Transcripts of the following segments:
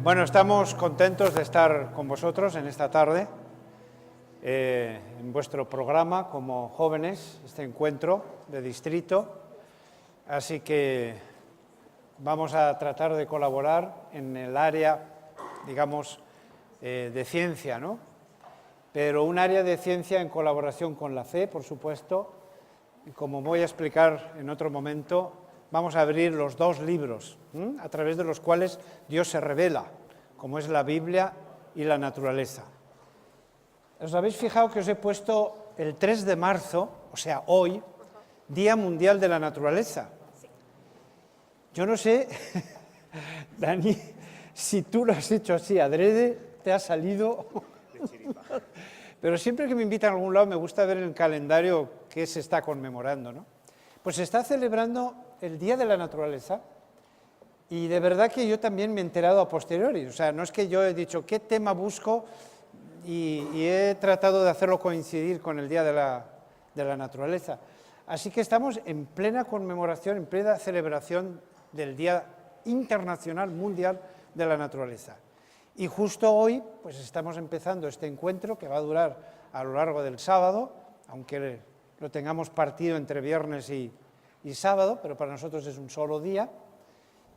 Bueno, estamos contentos de estar con vosotros en esta tarde, en vuestro programa como jóvenes, este encuentro de distrito. Así que vamos a tratar de colaborar en el área, digamos, de ciencia, ¿no? Pero un área de ciencia en colaboración con la fe, por supuesto. Y como voy a explicar en otro momento, vamos a abrir los dos libros, a través de los cuales Dios se revela, como es la Biblia y la naturaleza. ¿Os habéis fijado que os he puesto el 3 de marzo, o sea, hoy, Día Mundial de la Naturaleza? Yo no sé, Dani, si tú lo has hecho así adrede, te ha salido... Pero siempre que me invitan a algún lado me gusta ver en el calendario qué se está conmemorando, ¿no? Pues se está celebrando el Día de la Naturaleza y de verdad que yo también me he enterado a posteriori. O sea, no es que yo he dicho qué tema busco y he tratado de hacerlo coincidir con el Día de la Naturaleza. Así que estamos en plena conmemoración, en plena celebración del Día Internacional Mundial de la Naturaleza. Y justo hoy pues estamos empezando este encuentro que va a durar a lo largo del sábado, aunque lo tengamos partido entre viernes y sábado, pero para nosotros es un solo día.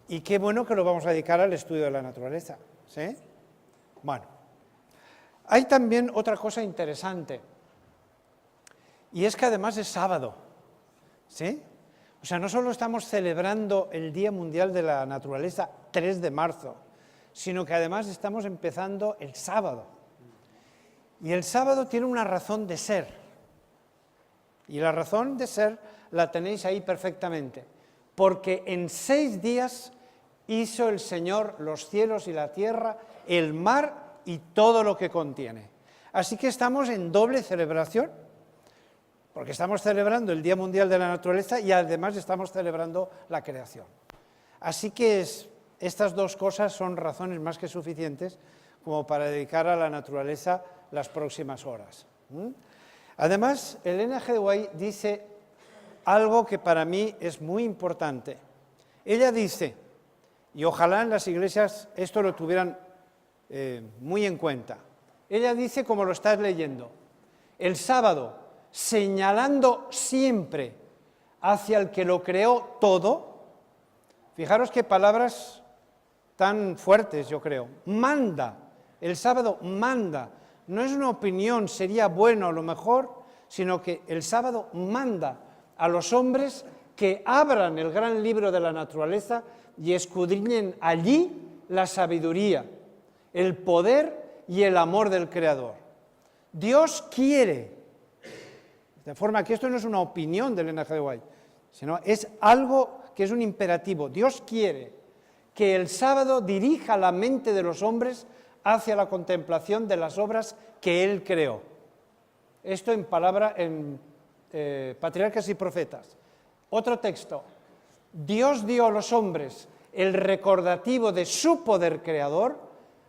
Y qué bueno que lo vamos a dedicar al estudio de la naturaleza, ¿sí? Bueno, hay también otra cosa interesante, y es que además es sábado, ¿sí? O sea, no solo estamos celebrando el Día Mundial de la Naturaleza 3 de marzo, sino que además estamos empezando el sábado. Y el sábado tiene una razón de ser. Y la razón de ser la tenéis ahí perfectamente. Porque en 6 días hizo el Señor los cielos y la tierra, el mar y todo lo que contiene. Así que estamos en doble celebración, porque estamos celebrando el Día Mundial de la Naturaleza y además estamos celebrando la creación. Así que estas dos cosas son razones más que suficientes como para dedicar a la naturaleza las próximas horas. Además, Elena G. White dice algo que para mí es muy importante. Ella dice, y ojalá en las iglesias esto lo tuvieran muy en cuenta, ella dice, como lo estás leyendo, el sábado, señalando siempre hacia el que lo creó todo, fijaros qué palabras tan fuertes, yo creo. Manda, el sábado manda. No es una opinión, sería bueno a lo mejor, sino que el sábado manda a los hombres que abran el gran libro de la naturaleza y escudriñen allí la sabiduría, el poder y el amor del Creador. Dios quiere, de forma que esto no es una opinión de Elena G. White, sino es algo que es un imperativo. Dios quiere que el sábado dirija la mente de los hombres hacia la contemplación de las obras que Él creó. Esto en Patriarcas y Profetas. Otro texto. Dios dio a los hombres el recordativo de su poder creador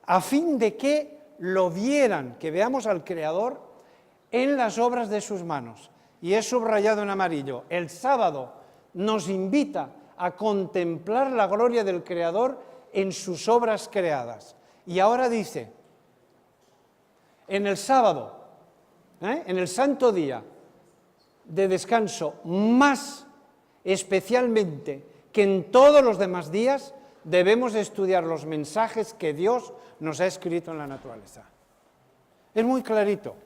a fin de que lo vieran, que veamos al Creador en las obras de sus manos. Y es subrayado en amarillo. El sábado nos invita a contemplar la gloria del Creador en sus obras creadas. Y ahora dice, en el sábado, en el santo día de descanso, más especialmente que en todos los demás días, debemos estudiar los mensajes que Dios nos ha escrito en la naturaleza. Es muy clarito.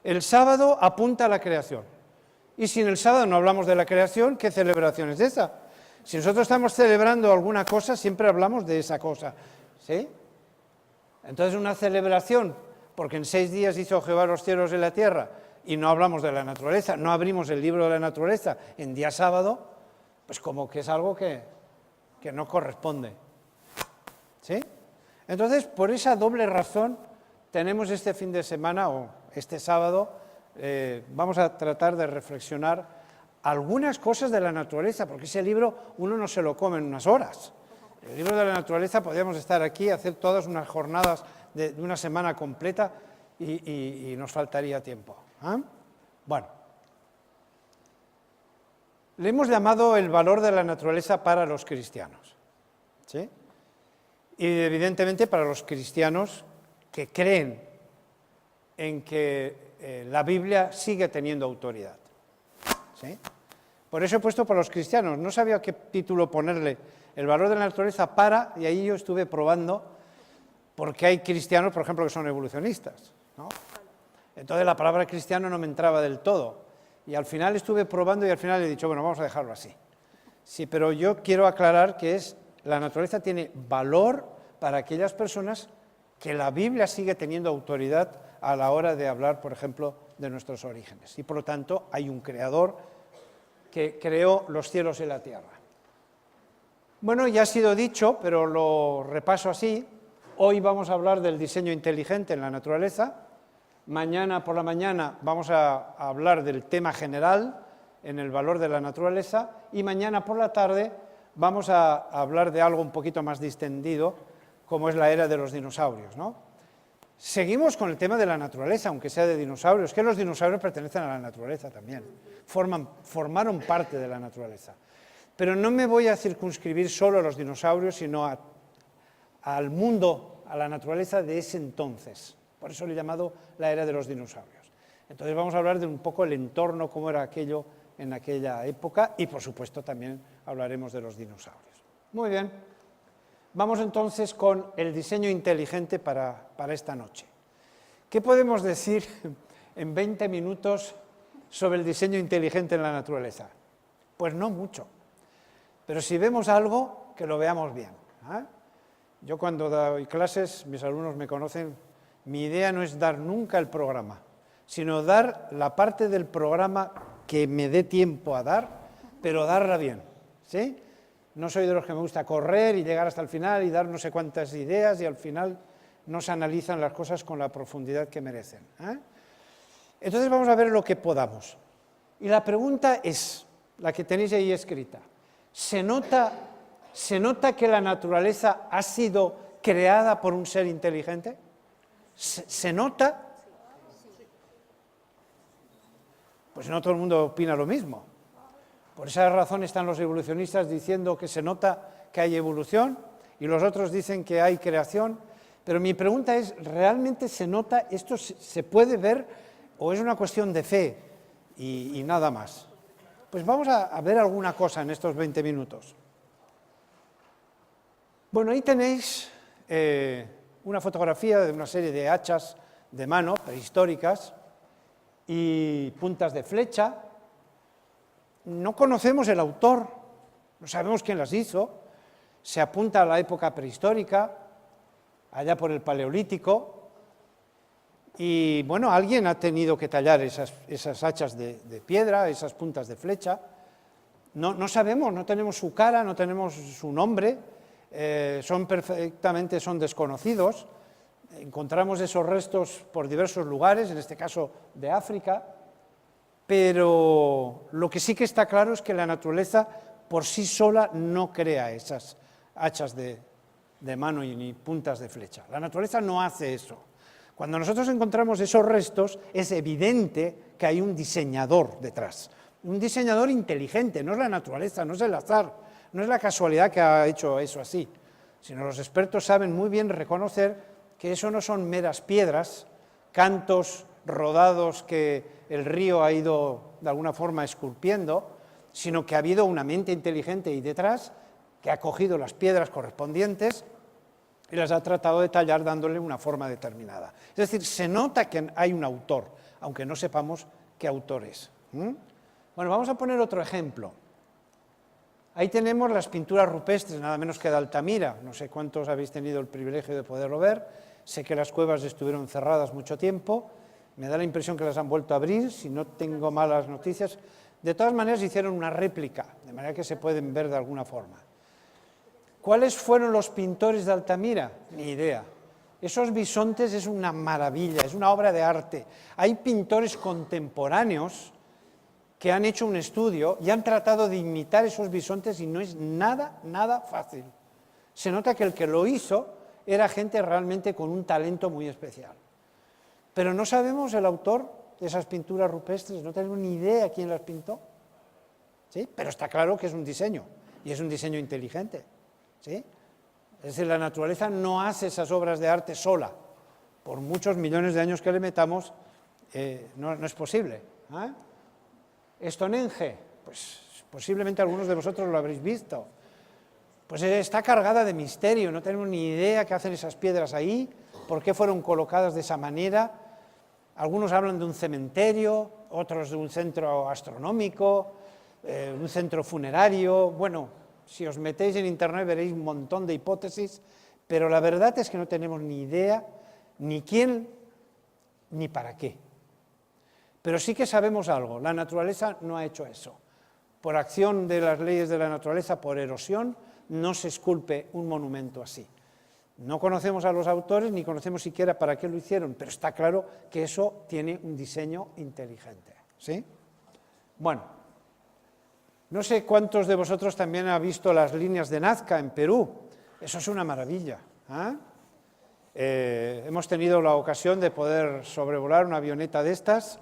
El sábado apunta a la creación. Y si en el sábado no hablamos de la creación, ¿qué celebración es esa? Si nosotros estamos celebrando alguna cosa, siempre hablamos de esa cosa, ¿sí? Entonces una celebración, porque en 6 días hizo Jehová los cielos y la tierra, y no hablamos de la naturaleza, no abrimos el libro de la naturaleza en día sábado, pues como que es algo que no corresponde, ¿sí? Entonces, por esa doble razón, tenemos este fin de semana, o este sábado, vamos a tratar de reflexionar algunas cosas de la naturaleza, porque ese libro uno no se lo come en unas horas. El libro de la naturaleza podríamos estar aquí, hacer todas unas jornadas de una semana completa y nos faltaría tiempo. Bueno, le hemos llamado el valor de la naturaleza para los cristianos, ¿sí? y evidentemente para los cristianos que creen en que la Biblia sigue teniendo autoridad. ¿Sí? Por eso he puesto para los cristianos. No sabía qué título ponerle. El valor de la naturaleza para, y ahí yo estuve probando, porque hay cristianos, por ejemplo, que son evolucionistas, ¿no? Entonces la palabra cristiano no me entraba del todo. Y al final estuve probando y al final he dicho, bueno, vamos a dejarlo así. Sí, pero yo quiero aclarar que la naturaleza tiene valor para aquellas personas que la Biblia sigue teniendo autoridad a la hora de hablar, por ejemplo, de nuestros orígenes. Y por lo tanto hay un creador que creó los cielos y la tierra. Bueno, ya ha sido dicho, pero lo repaso así. Hoy vamos a hablar del diseño inteligente en la naturaleza. Mañana por la mañana vamos a hablar del tema general en el valor de la naturaleza y mañana por la tarde vamos a hablar de algo un poquito más distendido, como es la era de los dinosaurios, ¿no? Seguimos con el tema de la naturaleza, aunque sea de dinosaurios, que los dinosaurios pertenecen a la naturaleza también, formaron parte de la naturaleza. Pero no me voy a circunscribir solo a los dinosaurios, sino al mundo, a la naturaleza de ese entonces. Por eso le he llamado la era de los dinosaurios. Entonces vamos a hablar de un poco el entorno, cómo era aquello en aquella época y por supuesto también hablaremos de los dinosaurios. Muy bien, vamos entonces con el diseño inteligente para esta noche. ¿Qué podemos decir en 20 minutos sobre el diseño inteligente en la naturaleza? Pues no mucho, pero si vemos algo, que lo veamos bien, ¿eh? Yo cuando doy clases, mis alumnos me conocen, mi idea no es dar nunca el programa, sino dar la parte del programa que me dé tiempo a dar, pero darla bien, ¿sí? No soy de los que me gusta correr y llegar hasta el final y dar no sé cuántas ideas y al final no se analizan las cosas con la profundidad que merecen, ¿eh? Entonces vamos a ver lo que podamos. Y la pregunta es, la que tenéis ahí escrita, ¿se nota que la naturaleza ha sido creada por un ser inteligente? ¿Se nota? Pues no todo el mundo opina lo mismo. Por esa razón están los evolucionistas diciendo que se nota que hay evolución y los otros dicen que hay creación. Pero mi pregunta es, ¿realmente se nota? ¿Esto se puede ver o es una cuestión de fe y nada más? Pues vamos a ver alguna cosa en estos 20 minutos. Bueno, ahí tenéis una fotografía de una serie de hachas de mano prehistóricas y puntas de flecha. No conocemos el autor, no sabemos quién las hizo, se apunta a la época prehistórica, allá por el Paleolítico, y bueno, alguien ha tenido que tallar esas hachas de piedra, esas puntas de flecha. No sabemos, no tenemos su cara, no tenemos su nombre, son desconocidos. Encontramos esos restos por diversos lugares, en este caso de África, pero lo que sí que está claro es que la naturaleza por sí sola no crea esas hachas de mano y ni puntas de flecha. La naturaleza no hace eso. Cuando nosotros encontramos esos restos, es evidente que hay un diseñador detrás, un diseñador inteligente, no es la naturaleza, no es el azar, no es la casualidad que ha hecho eso así, sino los expertos saben muy bien reconocer que eso no son meras piedras, cantos rodados que el río ha ido de alguna forma esculpiendo, sino que ha habido una mente inteligente ahí detrás que ha cogido las piedras correspondientes y las ha tratado de tallar dándole una forma determinada. Es decir, se nota que hay un autor, aunque no sepamos qué autor es. Bueno, vamos a poner otro ejemplo. Ahí tenemos las pinturas rupestres, nada menos que de Altamira. No sé cuántos habéis tenido el privilegio de poderlo ver. Sé que las cuevas estuvieron cerradas mucho tiempo. Me da la impresión que las han vuelto a abrir, si no tengo malas noticias. De todas maneras, hicieron una réplica, de manera que se pueden ver de alguna forma. ¿Cuáles fueron los pintores de Altamira? Ni idea. Esos bisontes es una maravilla, es una obra de arte. Hay pintores contemporáneos que han hecho un estudio y han tratado de imitar esos bisontes y no es nada fácil. Se nota que el que lo hizo era gente realmente con un talento muy especial. Pero no sabemos el autor de esas pinturas rupestres, no tenemos ni idea quién las pintó, ¿sí? Pero está claro que es un diseño, y es un diseño inteligente, ¿sí? Es decir, la naturaleza no hace esas obras de arte sola. Por muchos millones de años que le metamos, no es posible. Stonehenge, pues posiblemente algunos de vosotros lo habréis visto. Pues está cargada de misterio, no tenemos ni idea qué hacen esas piedras ahí, por qué fueron colocadas de esa manera. Algunos hablan de un cementerio, otros de un centro astronómico, un centro funerario. Bueno, si os metéis en internet veréis un montón de hipótesis, pero la verdad es que no tenemos ni idea ni quién ni para qué. Pero sí que sabemos algo, la naturaleza no ha hecho eso. Por acción de las leyes de la naturaleza, por erosión, no se esculpe un monumento así. No conocemos a los autores ni conocemos siquiera para qué lo hicieron, pero está claro que eso tiene un diseño inteligente. ¿Sí? Bueno, no sé cuántos de vosotros también han visto las líneas de Nazca en Perú. Eso es una maravilla. Hemos tenido la ocasión de poder sobrevolar una avioneta de estas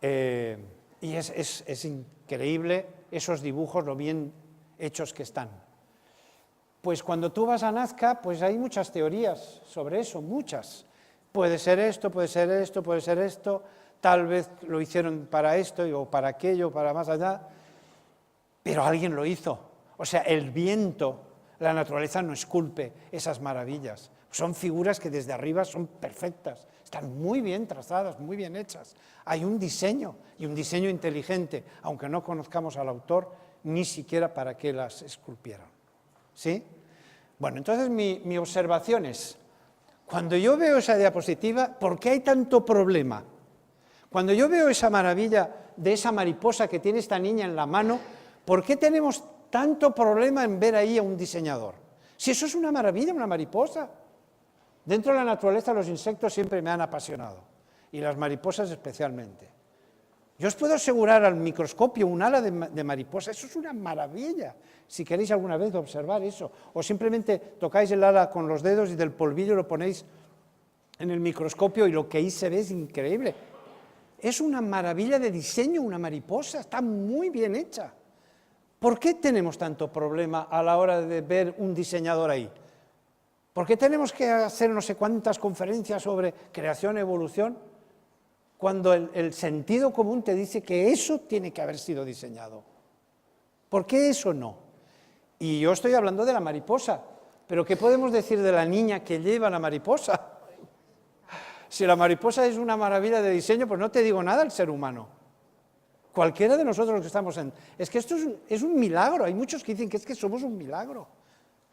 y es increíble esos dibujos, lo bien hechos que están. Pues cuando tú vas a Nazca, pues hay muchas teorías sobre eso, muchas. Puede ser esto, puede ser esto, puede ser esto, tal vez lo hicieron para esto o para aquello, para más allá, pero alguien lo hizo. O sea, el viento, la naturaleza no esculpe esas maravillas. Son figuras que desde arriba son perfectas, están muy bien trazadas, muy bien hechas. Hay un diseño, y un diseño inteligente, aunque no conozcamos al autor, ni siquiera para qué las esculpieron. ¿Sí? Bueno, entonces mi observación es, cuando yo veo esa diapositiva, ¿por qué hay tanto problema? Cuando yo veo esa maravilla de esa mariposa que tiene esta niña en la mano, ¿por qué tenemos tanto problema en ver ahí a un diseñador? Si eso es una maravilla, una mariposa. Dentro de la naturaleza los insectos siempre me han apasionado, y las mariposas especialmente. Yo os puedo asegurar al microscopio un ala de mariposa, eso es una maravilla, si queréis alguna vez observar eso, o simplemente tocáis el ala con los dedos y del polvillo lo ponéis en el microscopio y lo que ahí se ve es increíble. Es una maravilla de diseño, una mariposa, está muy bien hecha. ¿Por qué tenemos tanto problema a la hora de ver un diseñador ahí? ¿Por qué tenemos que hacer no sé cuántas conferencias sobre creación y evolución cuando el sentido común te dice que eso tiene que haber sido diseñado? ¿Por qué eso no? Y yo estoy hablando de la mariposa, pero ¿qué podemos decir de la niña que lleva la mariposa? Si la mariposa es una maravilla de diseño, pues no te digo nada al ser humano. Cualquiera de nosotros los que estamos en... Es que esto es un milagro, hay muchos que dicen que es que somos un milagro.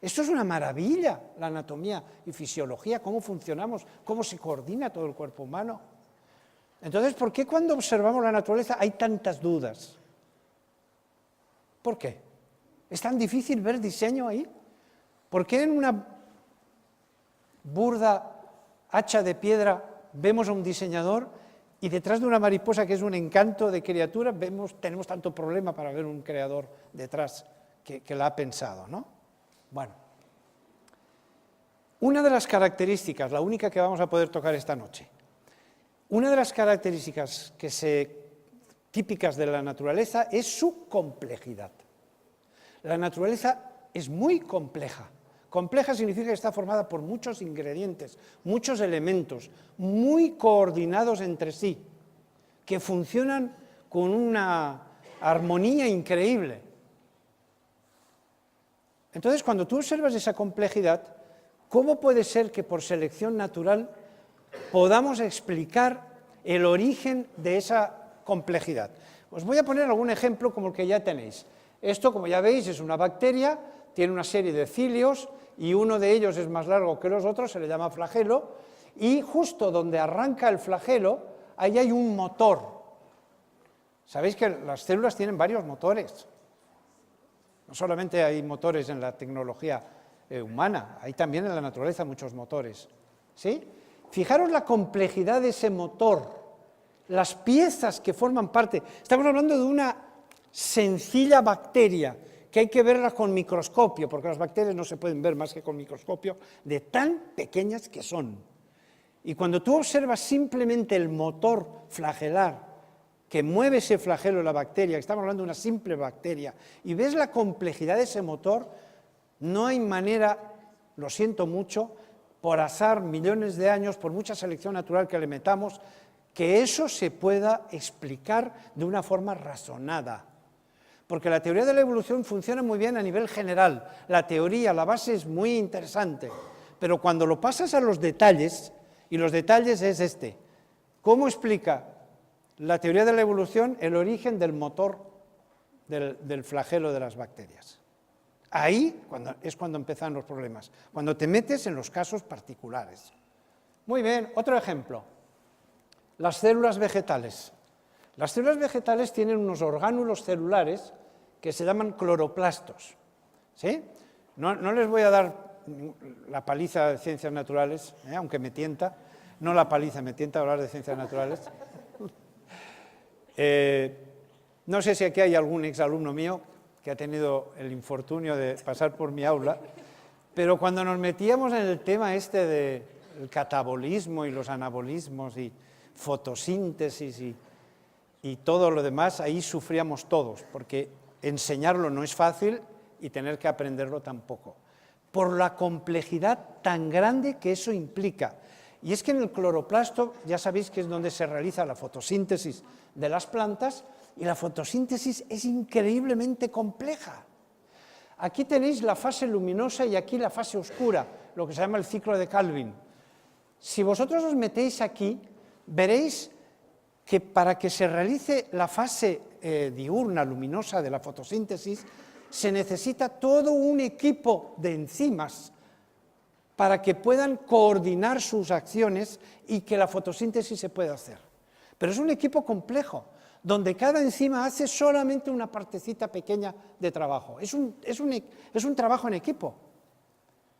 Esto es una maravilla, la anatomía y fisiología, cómo funcionamos, cómo se coordina todo el cuerpo humano. Entonces, ¿por qué cuando observamos la naturaleza hay tantas dudas? ¿Por qué? ¿Es tan difícil ver diseño ahí? ¿Por qué en una burda hacha de piedra vemos a un diseñador y detrás de una mariposa que es un encanto de criatura tenemos tanto problema para ver un creador detrás que la ha pensado, ¿no? Bueno, una de las características, la única que vamos a poder tocar esta noche, una de las características típicas de la naturaleza es su complejidad. La naturaleza es muy compleja. Compleja significa que está formada por muchos ingredientes, muchos elementos, muy coordinados entre sí, que funcionan con una armonía increíble. Entonces, cuando tú observas esa complejidad, ¿cómo puede ser que por selección natural podamos explicar el origen de esa complejidad? Os voy a poner algún ejemplo como el que ya tenéis. Esto, como ya veis, es una bacteria, tiene una serie de cilios y uno de ellos es más largo que los otros, se le llama flagelo, y justo donde arranca el flagelo, ahí hay un motor. Sabéis que las células tienen varios motores. No solamente hay motores en la tecnología humana, hay también en la naturaleza muchos motores. ¿Sí? Fijaros la complejidad de ese motor, las piezas que forman parte. Estamos hablando de una sencilla bacteria que hay que verla con microscopio, porque las bacterias no se pueden ver más que con microscopio, de tan pequeñas que son. Y cuando tú observas simplemente el motor flagelar que mueve ese flagelo de la bacteria, que estamos hablando de una simple bacteria, y ves la complejidad de ese motor, no hay manera lo siento mucho, por azar, millones de años, por mucha selección natural que le metamos, que eso se pueda explicar de una forma razonada. Porque la teoría de la evolución funciona muy bien a nivel general, la teoría, la base es muy interesante, pero cuando lo pasas a los detalles, y los detalles es este, ¿cómo explica la teoría de la evolución el origen del motor del flagelo de las bacterias? Ahí es cuando empiezan los problemas, cuando te metes en los casos particulares. Muy bien, otro ejemplo, las células vegetales. Las células vegetales tienen unos orgánulos celulares que se llaman cloroplastos. ¿Sí? No les voy a dar la paliza de ciencias naturales, aunque me tienta, no la paliza, me tienta hablar de ciencias naturales. No sé si aquí hay algún exalumno mío que ha tenido el infortunio de pasar por mi aula, pero cuando nos metíamos en el tema este del catabolismo y los anabolismos y fotosíntesis y todo lo demás, ahí sufríamos todos, porque enseñarlo no es fácil y tener que aprenderlo tampoco, por la complejidad tan grande que eso implica. Y es que en el cloroplasto, ya sabéis que es donde se realiza la fotosíntesis de las plantas, y la fotosíntesis es increíblemente compleja. Aquí tenéis la fase luminosa y aquí la fase oscura, lo que se llama el ciclo de Calvin. Si vosotros os metéis aquí, veréis que para que se realice la fase diurna, luminosa de la fotosíntesis, se necesita todo un equipo de enzimas para que puedan coordinar sus acciones y que la fotosíntesis se pueda hacer. Pero es un equipo complejo, donde cada enzima hace solamente una partecita pequeña de trabajo. Es un trabajo en equipo,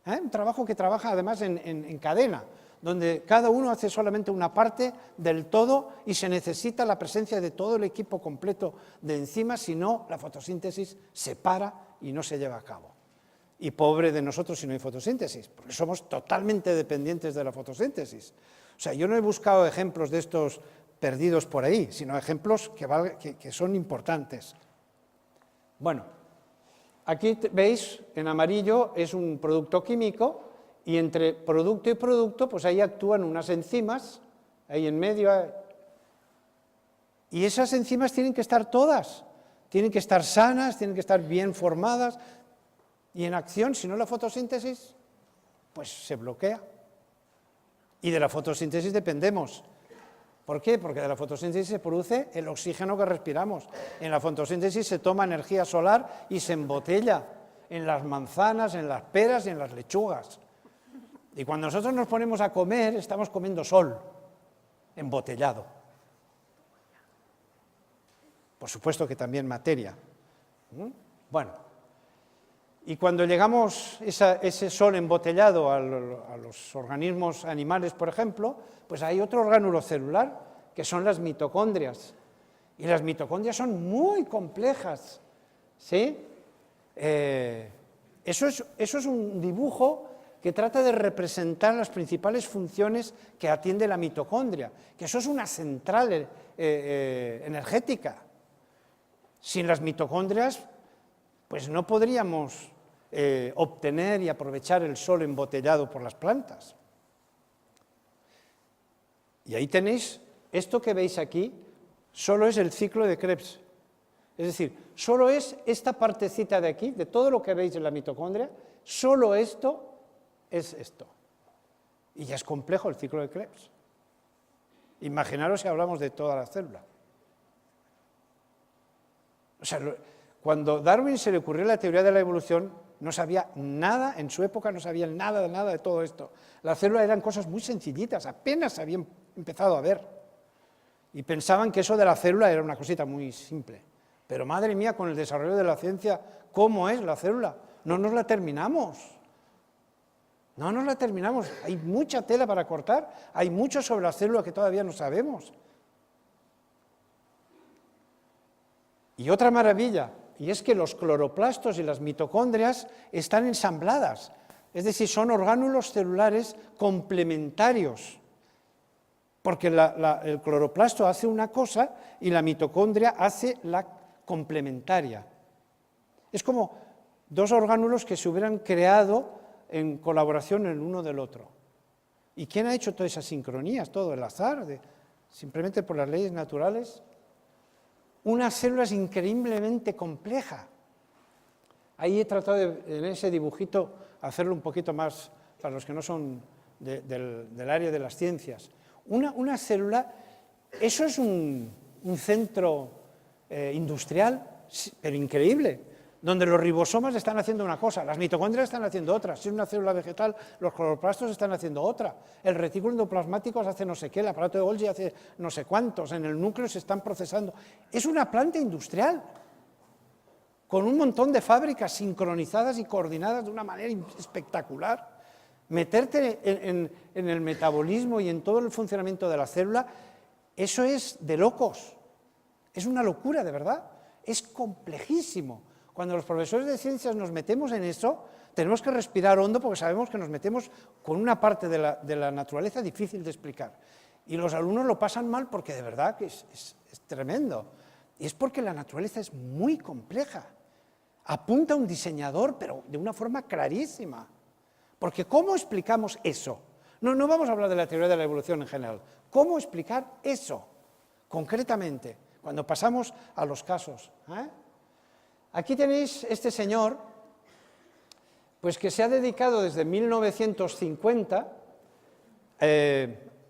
un trabajo que trabaja además en cadena, donde cada uno hace solamente una parte del todo y se necesita la presencia de todo el equipo completo de enzimas, si no, la fotosíntesis se para y no se lleva a cabo. Y pobre de nosotros si no hay fotosíntesis, porque somos totalmente dependientes de la fotosíntesis. O sea, yo no he buscado ejemplos de estos perdidos por ahí, sino ejemplos que son importantes. Bueno, aquí veis, en amarillo es un producto químico, y entre producto y producto, pues ahí actúan unas enzimas, ahí en medio, y esas enzimas tienen que estar todas, tienen que estar sanas, tienen que estar bien formadas, y en acción, si no la fotosíntesis, pues se bloquea. Y de la fotosíntesis dependemos. ¿Por qué? Porque de la fotosíntesis se produce el oxígeno que respiramos. En la fotosíntesis se toma energía solar y se embotella en las manzanas, en las peras y en las lechugas. Y cuando nosotros nos ponemos a comer, estamos comiendo sol, embotellado. Por supuesto que también materia. Bueno, y cuando llegamos ese sol embotellado a los organismos animales, por ejemplo, pues hay otro orgánulo celular, que son las mitocondrias. Y las mitocondrias son muy complejas, ¿sí? Eso es un dibujo que trata de representar las principales funciones que atiende la mitocondria, que eso es una central energética. Sin las mitocondrias, pues no podríamos obtener y aprovechar el sol embotellado por las plantas. Y ahí tenéis, esto que veis aquí, solo es el ciclo de Krebs. Es decir, solo es esta partecita de aquí, de todo lo que veis en la mitocondria, solo esto es esto. Y ya es complejo el ciclo de Krebs. Imaginaros si hablamos de toda la célula. O sea, cuando Darwin se le ocurrió la teoría de la evolución, no sabía nada, en su época no sabía nada de todo esto. La célula eran cosas muy sencillitas, apenas se habían empezado a ver. Y pensaban que eso de la célula era una cosita muy simple. Pero madre mía, con el desarrollo de la ciencia, ¿cómo es la célula? No nos la terminamos. No nos la terminamos. Hay mucha tela para cortar, hay mucho sobre la célula que todavía no sabemos. Y otra maravilla, y es que los cloroplastos y las mitocondrias están ensambladas, es decir, son orgánulos celulares complementarios, porque el cloroplasto hace una cosa y la mitocondria hace la complementaria. Es como dos orgánulos que se hubieran creado en colaboración el uno del otro. ¿Y quién ha hecho todas esas sincronías? Todo el azar, simplemente por las leyes naturales. Una célula es increíblemente compleja. Ahí he tratado en ese dibujito hacerlo un poquito más para los que no son del área de las ciencias. Una célula, eso es un centro industrial, pero increíble, donde los ribosomas están haciendo una cosa, las mitocondrias están haciendo otra, si es una célula vegetal, los cloroplastos están haciendo otra, el retículo endoplasmático hace no sé qué, el aparato de Golgi hace no sé cuántos, en el núcleo se están procesando. Es una planta industrial, con un montón de fábricas sincronizadas y coordinadas de una manera espectacular. Meterte en el metabolismo y en todo el funcionamiento de la célula, eso es de locos, es una locura, de verdad, es complejísimo. Cuando los profesores de ciencias nos metemos en eso, tenemos que respirar hondo porque sabemos que nos metemos con una parte de la naturaleza difícil de explicar. Y los alumnos lo pasan mal porque de verdad que es tremendo. Y es porque la naturaleza es muy compleja. Apunta a un diseñador, pero de una forma clarísima. Porque ¿cómo explicamos eso? No vamos a hablar de la teoría de la evolución en general. ¿Cómo explicar eso concretamente cuando pasamos a los casos? Aquí tenéis este señor, pues que se ha dedicado desde 1950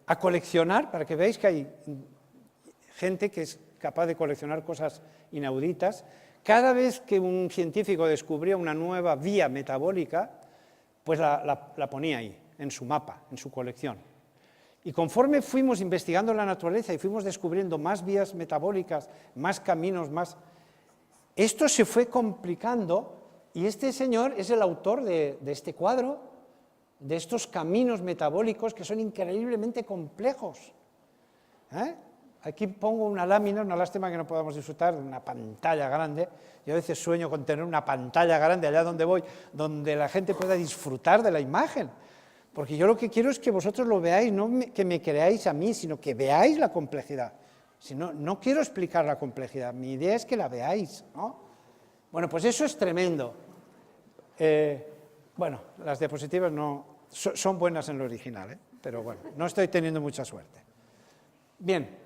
a coleccionar, para que veáis que hay gente que es capaz de coleccionar cosas inauditas. Cada vez que un científico descubría una nueva vía metabólica, pues la ponía ahí, en su mapa, en su colección. Y conforme fuimos investigando la naturaleza y fuimos descubriendo más vías metabólicas, más caminos, esto se fue complicando y este señor es el autor de este cuadro, de estos caminos metabólicos que son increíblemente complejos. Aquí pongo una lámina, una lástima que no podamos disfrutar de una pantalla grande. Yo a veces sueño con tener una pantalla grande allá donde voy, donde la gente pueda disfrutar de la imagen. Porque yo lo que quiero es que vosotros lo veáis, no que me creáis a mí, sino que veáis la complejidad. Si no quiero explicar la complejidad, mi idea es que la veáis, ¿no? Bueno, pues eso es tremendo. Bueno, las diapositivas no son buenas en lo original, pero bueno, no estoy teniendo mucha suerte. Bien,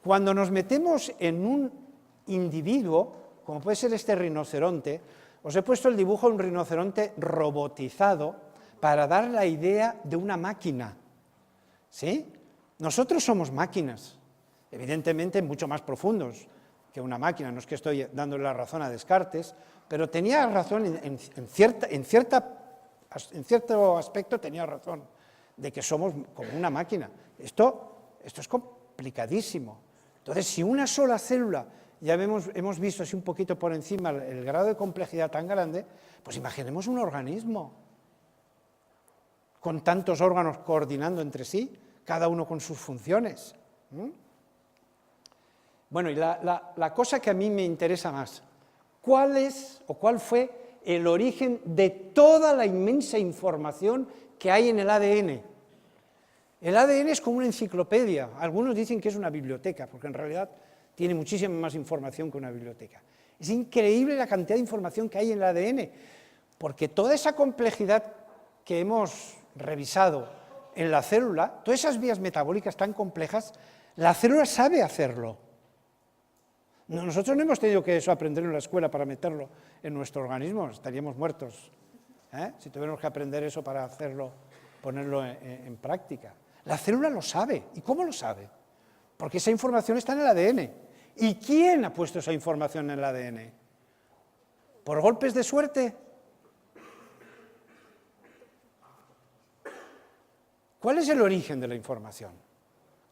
cuando nos metemos en un individuo, como puede ser este rinoceronte, os he puesto el dibujo de un rinoceronte robotizado para dar la idea de una máquina, ¿sí? Nosotros somos máquinas, evidentemente mucho más profundos que una máquina, no es que estoy dándole la razón a Descartes, pero tenía razón en cierto aspecto, tenía razón de que somos como una máquina. Esto es complicadísimo. Entonces, si una sola célula, ya hemos visto así un poquito por encima el grado de complejidad tan grande, pues imaginemos un organismo con tantos órganos coordinando entre sí, cada uno con sus funciones. Bueno, y la cosa que a mí me interesa más, ¿cuál fue el origen de toda la inmensa información que hay en el ADN? El ADN es como una enciclopedia, algunos dicen que es una biblioteca, porque en realidad tiene muchísima más información que una biblioteca. Es increíble la cantidad de información que hay en el ADN, porque toda esa complejidad que hemos revisado en la célula, todas esas vías metabólicas tan complejas, la célula sabe hacerlo. Nosotros no hemos tenido que eso aprender en la escuela para meterlo en nuestro organismo, estaríamos muertos, si tuviéramos que aprender eso para hacerlo, ponerlo en práctica. La célula lo sabe. ¿Y cómo lo sabe? Porque esa información está en el ADN. ¿Y quién ha puesto esa información en el ADN? ¿Por golpes de suerte? ¿Cuál es el origen de la información?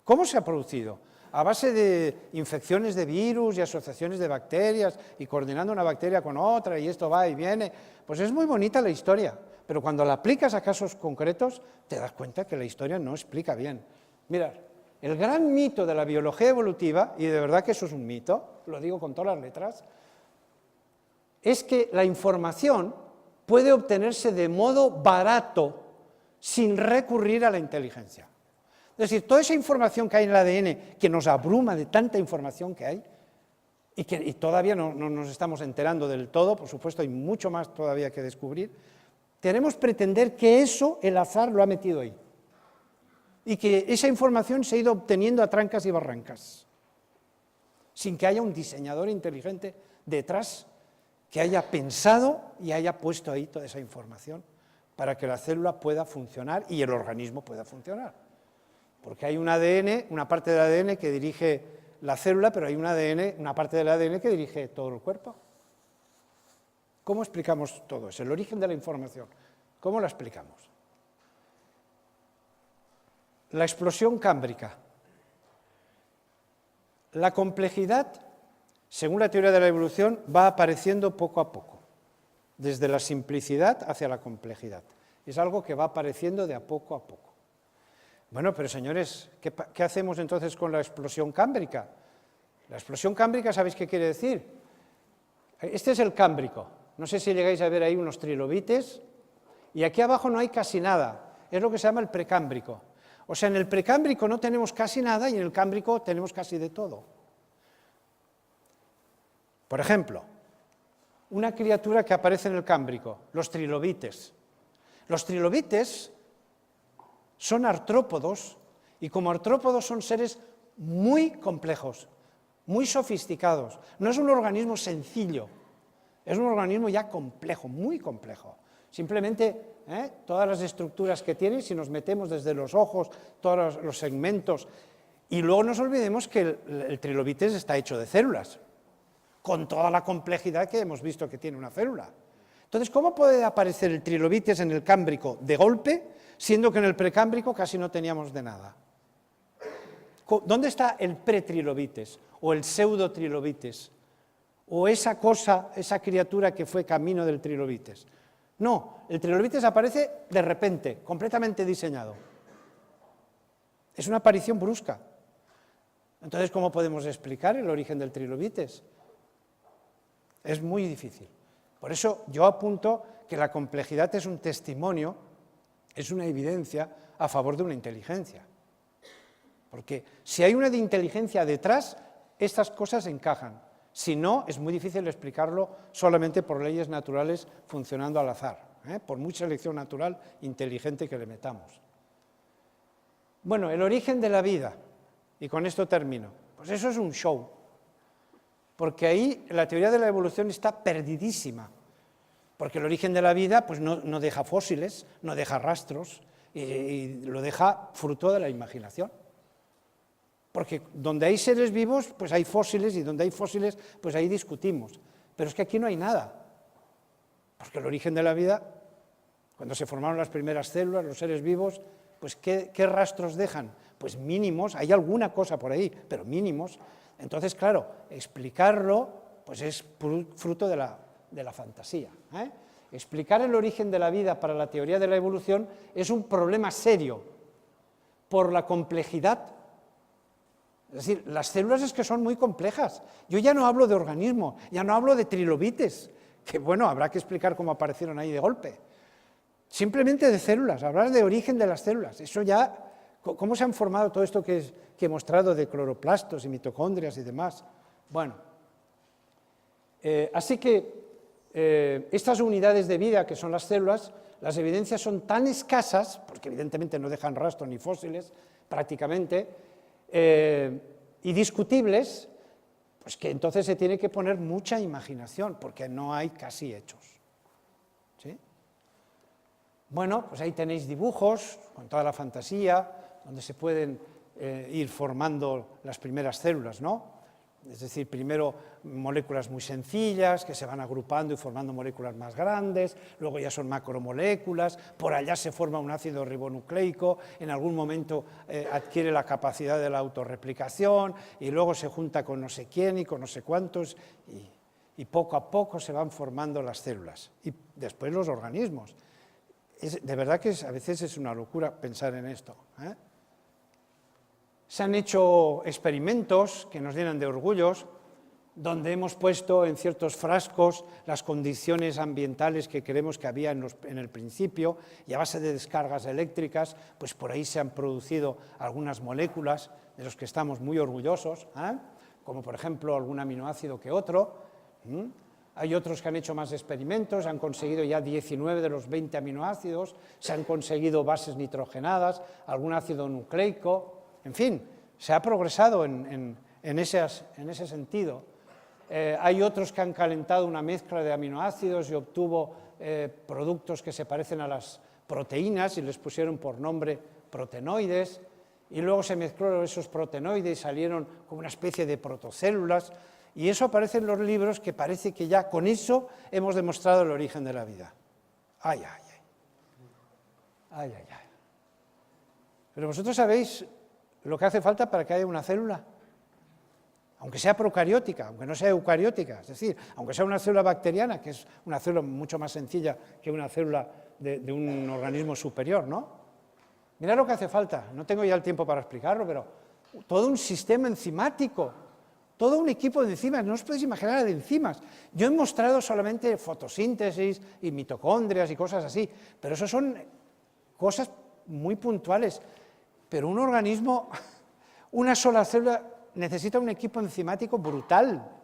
¿Cómo se ha producido? A base de infecciones de virus y asociaciones de bacterias y coordinando una bacteria con otra y esto va y viene. Pues es muy bonita la historia, pero cuando la aplicas a casos concretos te das cuenta que la historia no explica bien. Mirad, el gran mito de la biología evolutiva, y de verdad que eso es un mito, lo digo con todas las letras, es que la información puede obtenerse de modo barato sin recurrir a la inteligencia. Es decir, toda esa información que hay en el ADN, que nos abruma de tanta información que hay, y todavía no nos estamos enterando del todo, por supuesto hay mucho más todavía que descubrir, Queremos pretender que eso el azar lo ha metido ahí y que esa información se ha ido obteniendo a trancas y barrancas, sin que haya un diseñador inteligente detrás que haya pensado y haya puesto ahí toda esa información para que la célula pueda funcionar y el organismo pueda funcionar. Porque hay un ADN, una parte del ADN que dirige la célula, pero hay una parte del ADN que dirige todo el cuerpo. ¿Cómo explicamos todo eso? El origen de la información. ¿Cómo lo explicamos? La explosión cámbrica. La complejidad, según la teoría de la evolución, va apareciendo poco a poco, desde la simplicidad hacia la complejidad. Es algo que va apareciendo de a poco. Bueno, pero señores, ¿qué hacemos entonces con la explosión cámbrica? La explosión cámbrica, ¿sabéis qué quiere decir? Este es el cámbrico. No sé si llegáis a ver ahí unos trilobites, y aquí abajo no hay casi nada. Es lo que se llama el precámbrico. O sea, en el precámbrico no tenemos casi nada y en el cámbrico tenemos casi de todo. Por ejemplo, una criatura que aparece en el cámbrico, los trilobites. Los trilobites son artrópodos y como artrópodos son seres muy complejos, muy sofisticados. No es un organismo sencillo, es un organismo ya complejo, muy complejo. Simplemente todas las estructuras que tiene, si nos metemos desde los ojos, todos los segmentos, y luego no nos olvidemos que el trilobites está hecho de células, con toda la complejidad que hemos visto que tiene una célula. Entonces, ¿cómo puede aparecer el trilobites en el cámbrico de golpe, siendo que en el precámbrico casi no teníamos de nada? ¿Dónde está el pretrilobites o el pseudotrilobites? O esa cosa, esa criatura que fue camino del trilobites. No, el trilobites aparece de repente, completamente diseñado. Es una aparición brusca. Entonces, ¿cómo podemos explicar el origen del trilobites? Es muy difícil. Por eso yo apunto que la complejidad es un testimonio, es una evidencia a favor de una inteligencia. Porque si hay una inteligencia detrás, estas cosas encajan. Si no, es muy difícil explicarlo solamente por leyes naturales funcionando al azar, por mucha selección natural inteligente que le metamos. Bueno, el origen de la vida, y con esto termino, pues eso es un show, porque ahí la teoría de la evolución está perdidísima, porque el origen de la vida pues no deja fósiles, no deja rastros, y lo deja fruto de la imaginación. Porque donde hay seres vivos, pues hay fósiles, y donde hay fósiles, pues ahí discutimos. Pero es que aquí no hay nada. Porque el origen de la vida, cuando se formaron las primeras células, los seres vivos, pues ¿qué rastros dejan? Pues mínimos, hay alguna cosa por ahí, pero mínimos. Entonces, claro, explicarlo pues es fruto de la fantasía. Explicar el origen de la vida para la teoría de la evolución es un problema serio, por la complejidad. Es decir, las células es que son muy complejas. Yo ya no hablo de organismos, ya no hablo de trilobites, que bueno, habrá que explicar cómo aparecieron ahí de golpe. Simplemente de células, hablar de origen de las células. Eso ya, cómo se han formado todo esto que he mostrado de cloroplastos y mitocondrias y demás. Bueno, así que estas unidades de vida que son las células, las evidencias son tan escasas, porque evidentemente no dejan rastro ni fósiles prácticamente, y discutibles, pues que entonces se tiene que poner mucha imaginación, porque no hay casi hechos. ¿Sí? Bueno, pues ahí tenéis dibujos con toda la fantasía, donde se pueden ir formando las primeras células, ¿no? Es decir, primero moléculas muy sencillas que se van agrupando y formando moléculas más grandes, luego ya son macromoléculas, por allá se forma un ácido ribonucleico, en algún momento adquiere la capacidad de la autorreplicación y luego se junta con no sé quién y con no sé cuántos y poco a poco se van formando las células y después los organismos. De verdad que a veces es una locura pensar en esto. Se han hecho experimentos que nos llenan de orgullos, donde hemos puesto en ciertos frascos las condiciones ambientales que creemos que había en el principio, y a base de descargas eléctricas, pues por ahí se han producido algunas moléculas de los que estamos muy orgullosos, como por ejemplo algún aminoácido que otro. hay otros que han hecho más experimentos, han conseguido ya 19 de los 20 aminoácidos, se han conseguido bases nitrogenadas, algún ácido nucleico, en fin, se ha progresado en ese sentido. Hay otros que han calentado una mezcla de aminoácidos y obtuvo productos que se parecen a las proteínas y les pusieron por nombre proteinoides, y luego se mezclaron esos proteinoides y salieron como una especie de protocélulas, y eso aparece en los libros, que parece que ya con eso hemos demostrado el origen de la vida. Ay, ay, ay. Ay, ay, ay. Pero vosotros sabéis lo que hace falta para que haya una célula, aunque sea procariótica, aunque no sea eucariótica, es decir, aunque sea una célula bacteriana, que es una célula mucho más sencilla que una célula de un organismo superior, ¿no? Mirad lo que hace falta, no tengo ya el tiempo para explicarlo, pero todo un sistema enzimático, todo un equipo de enzimas, no os podéis imaginar de enzimas. Yo he mostrado solamente fotosíntesis y mitocondrias y cosas así, pero eso son cosas muy puntuales. Pero un organismo, una sola célula, necesita un equipo enzimático brutal.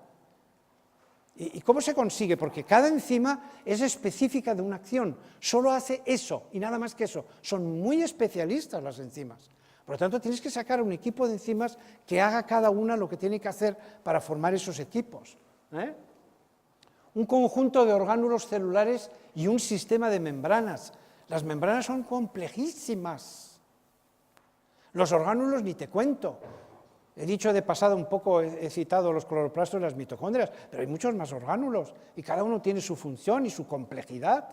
¿Y cómo se consigue? Porque cada enzima es específica de una acción, solo hace eso y nada más que eso. Son muy especialistas las enzimas. Por lo tanto, tienes que sacar un equipo de enzimas que haga cada una lo que tiene que hacer para formar esos equipos. Un conjunto de orgánulos celulares y un sistema de membranas. Las membranas son complejísimas. Los orgánulos ni te cuento. He dicho de pasada un poco, he citado los cloroplastos y las mitocondrias, pero hay muchos más orgánulos y cada uno tiene su función y su complejidad.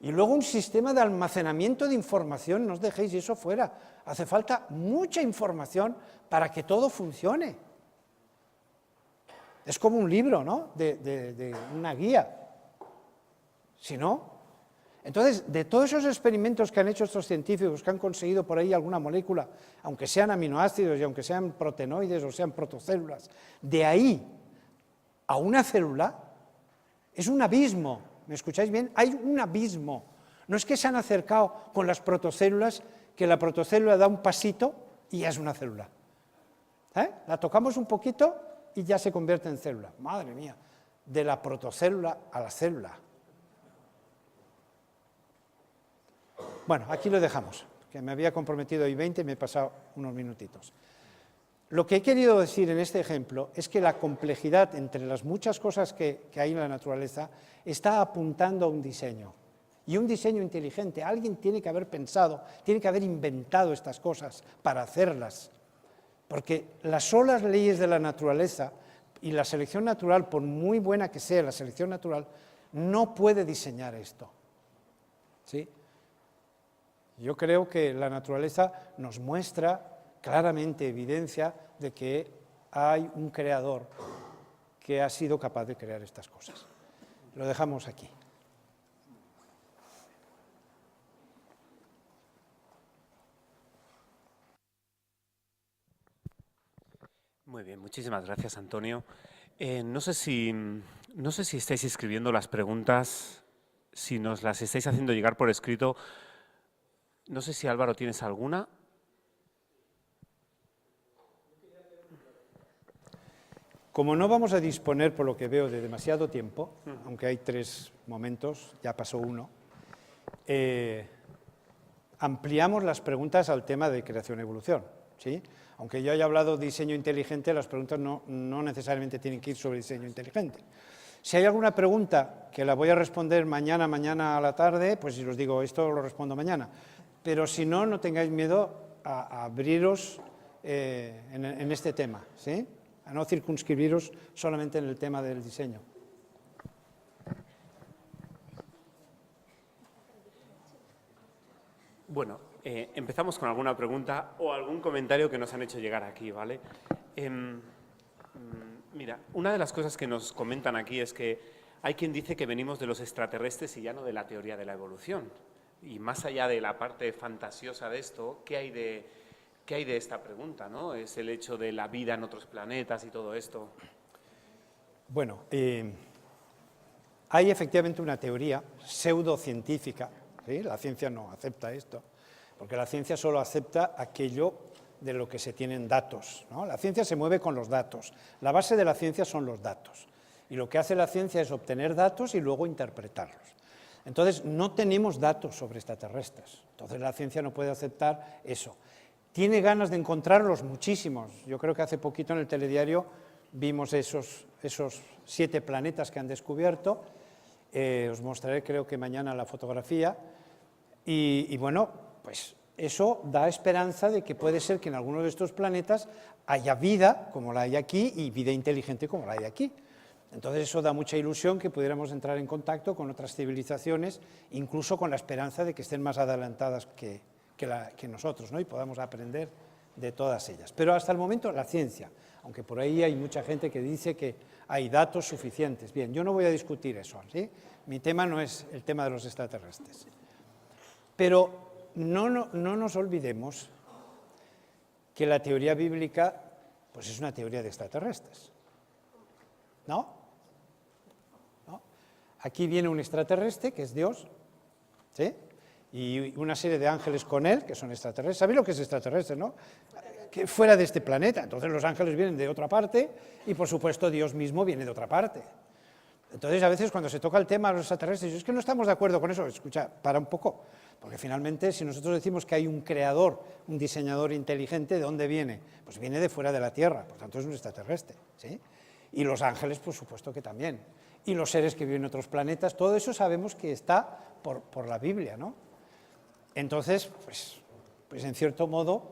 Y luego un sistema de almacenamiento de información, no os dejéis eso fuera. Hace falta mucha información para que todo funcione. Es como un libro, ¿no? De una guía. Si no, entonces, de todos esos experimentos que han hecho estos científicos, que han conseguido por ahí alguna molécula, aunque sean aminoácidos y aunque sean proteinoides o sean protocélulas, de ahí a una célula, es un abismo. ¿Me escucháis bien? Hay un abismo. No es que se han acercado con las protocélulas, que la protocélula da un pasito y ya es una célula. La tocamos un poquito y ya se convierte en célula. Madre mía, de la protocélula a la célula. Bueno, aquí lo dejamos, que me había comprometido hoy 20 y me he pasado unos minutitos. Lo que he querido decir en este ejemplo es que la complejidad entre las muchas cosas que hay en la naturaleza está apuntando a un diseño, y un diseño inteligente. Alguien tiene que haber pensado, tiene que haber inventado estas cosas para hacerlas, porque las solas leyes de la naturaleza y la selección natural, por muy buena que sea la selección natural, no puede diseñar esto, ¿sí? Yo creo que la naturaleza nos muestra claramente evidencia de que hay un creador que ha sido capaz de crear estas cosas. Lo dejamos aquí. Muy bien, muchísimas gracias, Antonio. No sé si estáis escribiendo las preguntas, si nos las estáis haciendo llegar por escrito. No sé si, Álvaro, ¿tienes alguna? Como no vamos a disponer, por lo que veo, de demasiado tiempo, aunque hay 3 momentos, ya pasó uno, ampliamos las preguntas al tema de creación-evolución, ¿sí? Aunque yo haya hablado de diseño inteligente, las preguntas no necesariamente tienen que ir sobre diseño inteligente. Si hay alguna pregunta que la voy a responder mañana a la tarde, pues si os digo esto lo respondo mañana. Pero si no, no tengáis miedo a abriros en este tema, ¿sí? A no circunscribiros solamente en el tema del diseño. Bueno, empezamos con alguna pregunta o algún comentario que nos han hecho llegar aquí, ¿vale? Mira, una de las cosas que nos comentan aquí es que hay quien dice que venimos de los extraterrestres y ya no de la teoría de la evolución. Y más allá de la parte fantasiosa de esto, ¿qué hay de esta pregunta, ¿no? Es el hecho de la vida en otros planetas y todo esto. Bueno, hay efectivamente una teoría pseudocientífica, ¿sí? La ciencia no acepta esto, porque la ciencia solo acepta aquello de lo que se tienen datos, ¿no? La ciencia se mueve con los datos. La base de la ciencia son los datos. Y lo que hace la ciencia es obtener datos y luego interpretarlos. Entonces, no tenemos datos sobre extraterrestres. Entonces, la ciencia no puede aceptar eso. Tiene ganas de encontrarlos muchísimos. Yo creo que hace poquito en el telediario vimos esos 7 planetas que han descubierto. Os mostraré, creo que mañana, la fotografía. Y bueno, pues eso da esperanza de que puede ser que en alguno de estos planetas haya vida, como la hay aquí, y vida inteligente como la hay aquí. Entonces eso da mucha ilusión que pudiéramos entrar en contacto con otras civilizaciones, incluso con la esperanza de que estén más adelantadas que nosotros, ¿no? Y podamos aprender de todas ellas. Pero hasta el momento la ciencia, aunque por ahí hay mucha gente que dice que hay datos suficientes. Bien, yo no voy a discutir eso, ¿sí? Mi tema no es el tema de los extraterrestres. Pero no nos olvidemos que la teoría bíblica pues es una teoría de extraterrestres, ¿no? Aquí viene un extraterrestre, que es Dios, ¿sí? Y una serie de ángeles con él, que son extraterrestres. ¿Sabéis lo que es extraterrestre, no? Que fuera de este planeta. Entonces los ángeles vienen de otra parte y, por supuesto, Dios mismo viene de otra parte. Entonces, a veces, cuando se toca el tema de los extraterrestres, es que no estamos de acuerdo con eso. Escucha, para un poco. Porque finalmente, si nosotros decimos que hay un creador, un diseñador inteligente, ¿de dónde viene? Pues viene de fuera de la Tierra, por tanto es un extraterrestre, ¿sí? Y los ángeles, por supuesto que también. Y los seres que viven en otros planetas, todo eso sabemos que está por la Biblia, ¿no? Entonces, pues en cierto modo,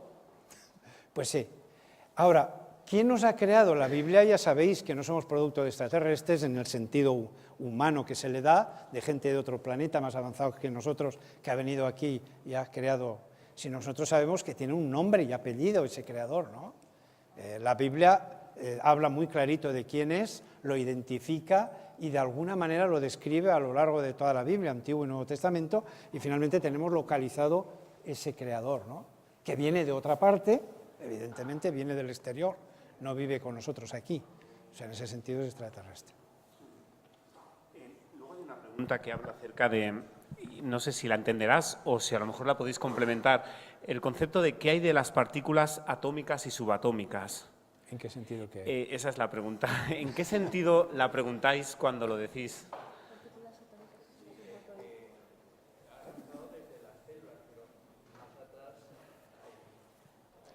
pues sí. Ahora, ¿quién nos ha creado? La Biblia ya sabéis que no somos producto de extraterrestres en el sentido humano que se le da, de gente de otro planeta más avanzado que nosotros, que ha venido aquí y ha creado, si nosotros sabemos que tiene un nombre y apellido ese creador, ¿no? La Biblia habla muy clarito de quién es, lo identifica y de alguna manera lo describe a lo largo de toda la Biblia, Antiguo y Nuevo Testamento, y finalmente tenemos localizado ese creador, ¿no? Que viene de otra parte, evidentemente viene del exterior, no vive con nosotros aquí, o sea, en ese sentido es extraterrestre. Luego hay una pregunta que habla acerca de, no sé si la entenderás o si a lo mejor la podéis complementar, el concepto de qué hay de las partículas atómicas y subatómicas. ¿En qué sentido qué hay? Esa es la pregunta. ¿En qué sentido la preguntáis cuando lo decís?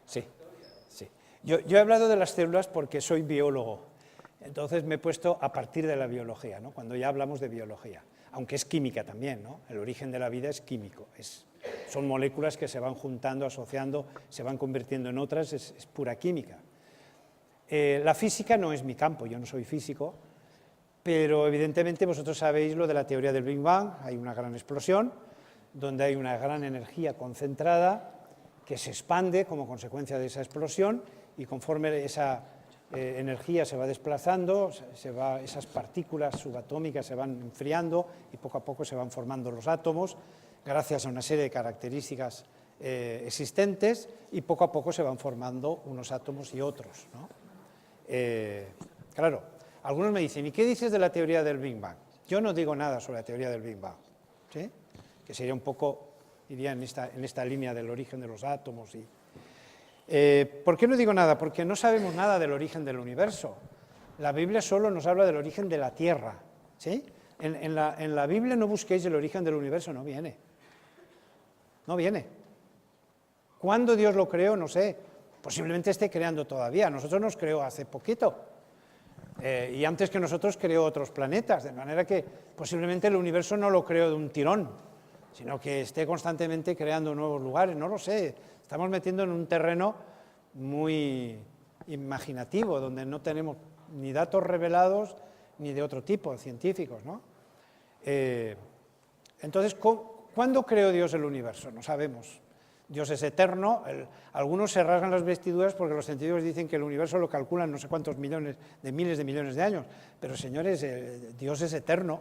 Sí, sí. Yo he hablado de las células porque soy biólogo, entonces me he puesto a partir de la biología, ¿no? Cuando ya hablamos de biología, aunque es química también, ¿no? El origen de la vida es químico, son moléculas que se van juntando, asociando, se van convirtiendo en otras, es pura química. La física no es mi campo, yo no soy físico, pero evidentemente vosotros sabéis lo de la teoría del Big Bang, hay una gran explosión, donde hay una gran energía concentrada que se expande como consecuencia de esa explosión y conforme esa energía se va desplazando, esas partículas subatómicas se van enfriando y poco a poco se van formando los átomos gracias a una serie de características existentes y poco a poco se van formando unos átomos y otros, ¿no? Claro, algunos me dicen, ¿y qué dices de la teoría del Big Bang? Yo no digo nada sobre la teoría del Big Bang, ¿sí? Que sería un poco, iría en esta línea del origen de los átomos. ¿Por qué no digo nada? Porque no sabemos nada del origen del universo. La Biblia solo nos habla del origen de la Tierra, ¿sí? En la Biblia no busquéis el origen del universo, no viene. No viene. ¿Cuándo Dios lo creó? No sé. Posiblemente esté creando todavía. Nosotros nos creó hace poquito. Y antes que nosotros creó otros planetas, de manera que posiblemente el universo no lo creó de un tirón, sino que esté constantemente creando nuevos lugares. No lo sé. Estamos metiendo en un terreno muy imaginativo, donde no tenemos ni datos revelados ni de otro tipo, científicos, ¿no? Entonces, ¿cuándo creó Dios el universo? No sabemos. Dios es eterno, algunos se rasgan las vestiduras porque los científicos dicen que el universo lo calculan no sé cuántos miles de millones de años, pero señores, Dios es eterno,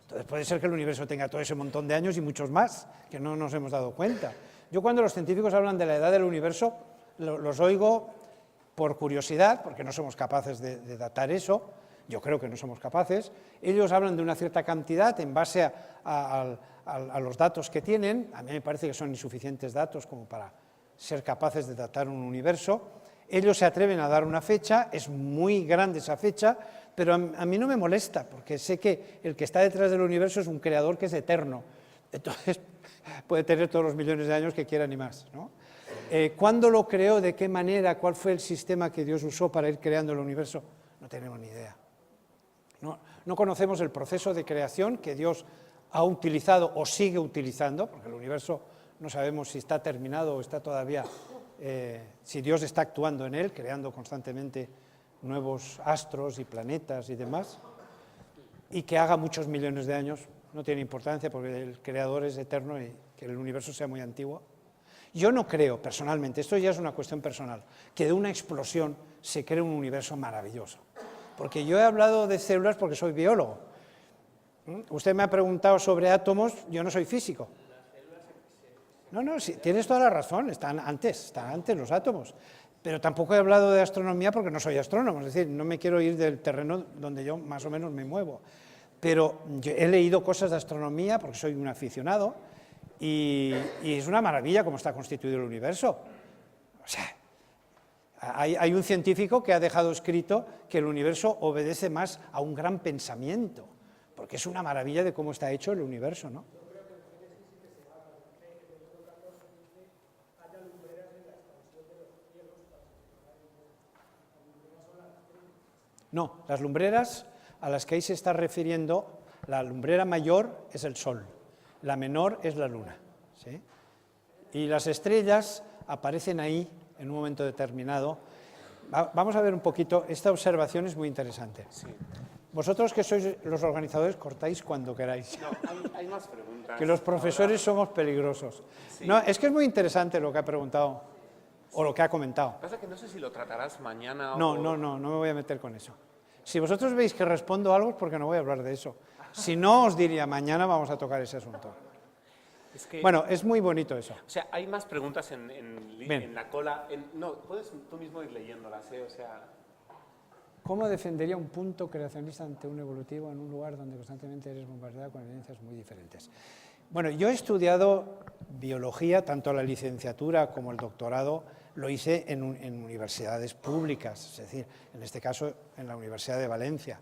entonces puede ser que el universo tenga todo ese montón de años y muchos más, que no nos hemos dado cuenta. Yo cuando los científicos hablan de la edad del universo, los oigo por curiosidad, porque no somos capaces de datar eso, yo creo que no somos capaces, ellos hablan de una cierta cantidad en base a los datos que tienen, a mí me parece que son insuficientes datos como para ser capaces de datar un universo. Ellos se atreven a dar una fecha, es muy grande esa fecha, pero a mí no me molesta, porque sé que el que está detrás del universo es un creador que es eterno. Entonces, puede tener todos los millones de años que quiera ni más, ¿no? ¿Cuándo lo creó? ¿De qué manera? ¿Cuál fue el sistema que Dios usó para ir creando el universo? No tenemos ni idea. No conocemos el proceso de creación que Dios ha utilizado o sigue utilizando, porque el universo no sabemos si está terminado o está todavía, si Dios está actuando en él, creando constantemente nuevos astros y planetas y demás, y que haga muchos millones de años no tiene importancia porque el creador es eterno y que el universo sea muy antiguo. Yo no creo, personalmente, esto ya es una cuestión personal, que de una explosión se cree un universo maravilloso. Porque yo he hablado de células porque soy biólogo. Usted me ha preguntado sobre átomos, yo no soy físico. No, sí, tienes toda la razón, están antes los átomos. Pero tampoco he hablado de astronomía porque no soy astrónomo, es decir, no me quiero ir del terreno donde yo más o menos me muevo. Pero yo he leído cosas de astronomía porque soy un aficionado y es una maravilla cómo está constituido el universo. O sea, hay un científico que ha dejado escrito que el universo obedece más a un gran pensamiento, porque es una maravilla de cómo está hecho el universo, ¿no? No, las lumbreras a las que ahí se está refiriendo, la lumbrera mayor es el Sol, la menor es la Luna, ¿sí? Y las estrellas aparecen ahí en un momento determinado. Vamos a ver un poquito, esta observación es muy interesante. Sí. Vosotros que sois los organizadores cortáis cuando queráis. No, hay más preguntas. Que los profesores somos peligrosos. Sí. No, es que es muy interesante lo que ha preguntado o lo que ha comentado. Pasa que no sé si lo tratarás mañana No, o... no me voy a meter con eso. Si vosotros veis que respondo algo es porque no voy a hablar de eso. Si no, os diría, mañana vamos a tocar ese asunto. Es que, Bueno, es muy bonito eso. o sea, hay más preguntas en la cola. No, puedes tú mismo ir leyéndolas, ¿eh? O sea... ¿Cómo defendería un punto creacionista ante un evolutivo en un lugar donde constantemente eres bombardeado con evidencias muy diferentes? Bueno, yo he estudiado biología, tanto la licenciatura como el doctorado, lo hice en universidades públicas, es decir, en este caso en la Universidad de Valencia.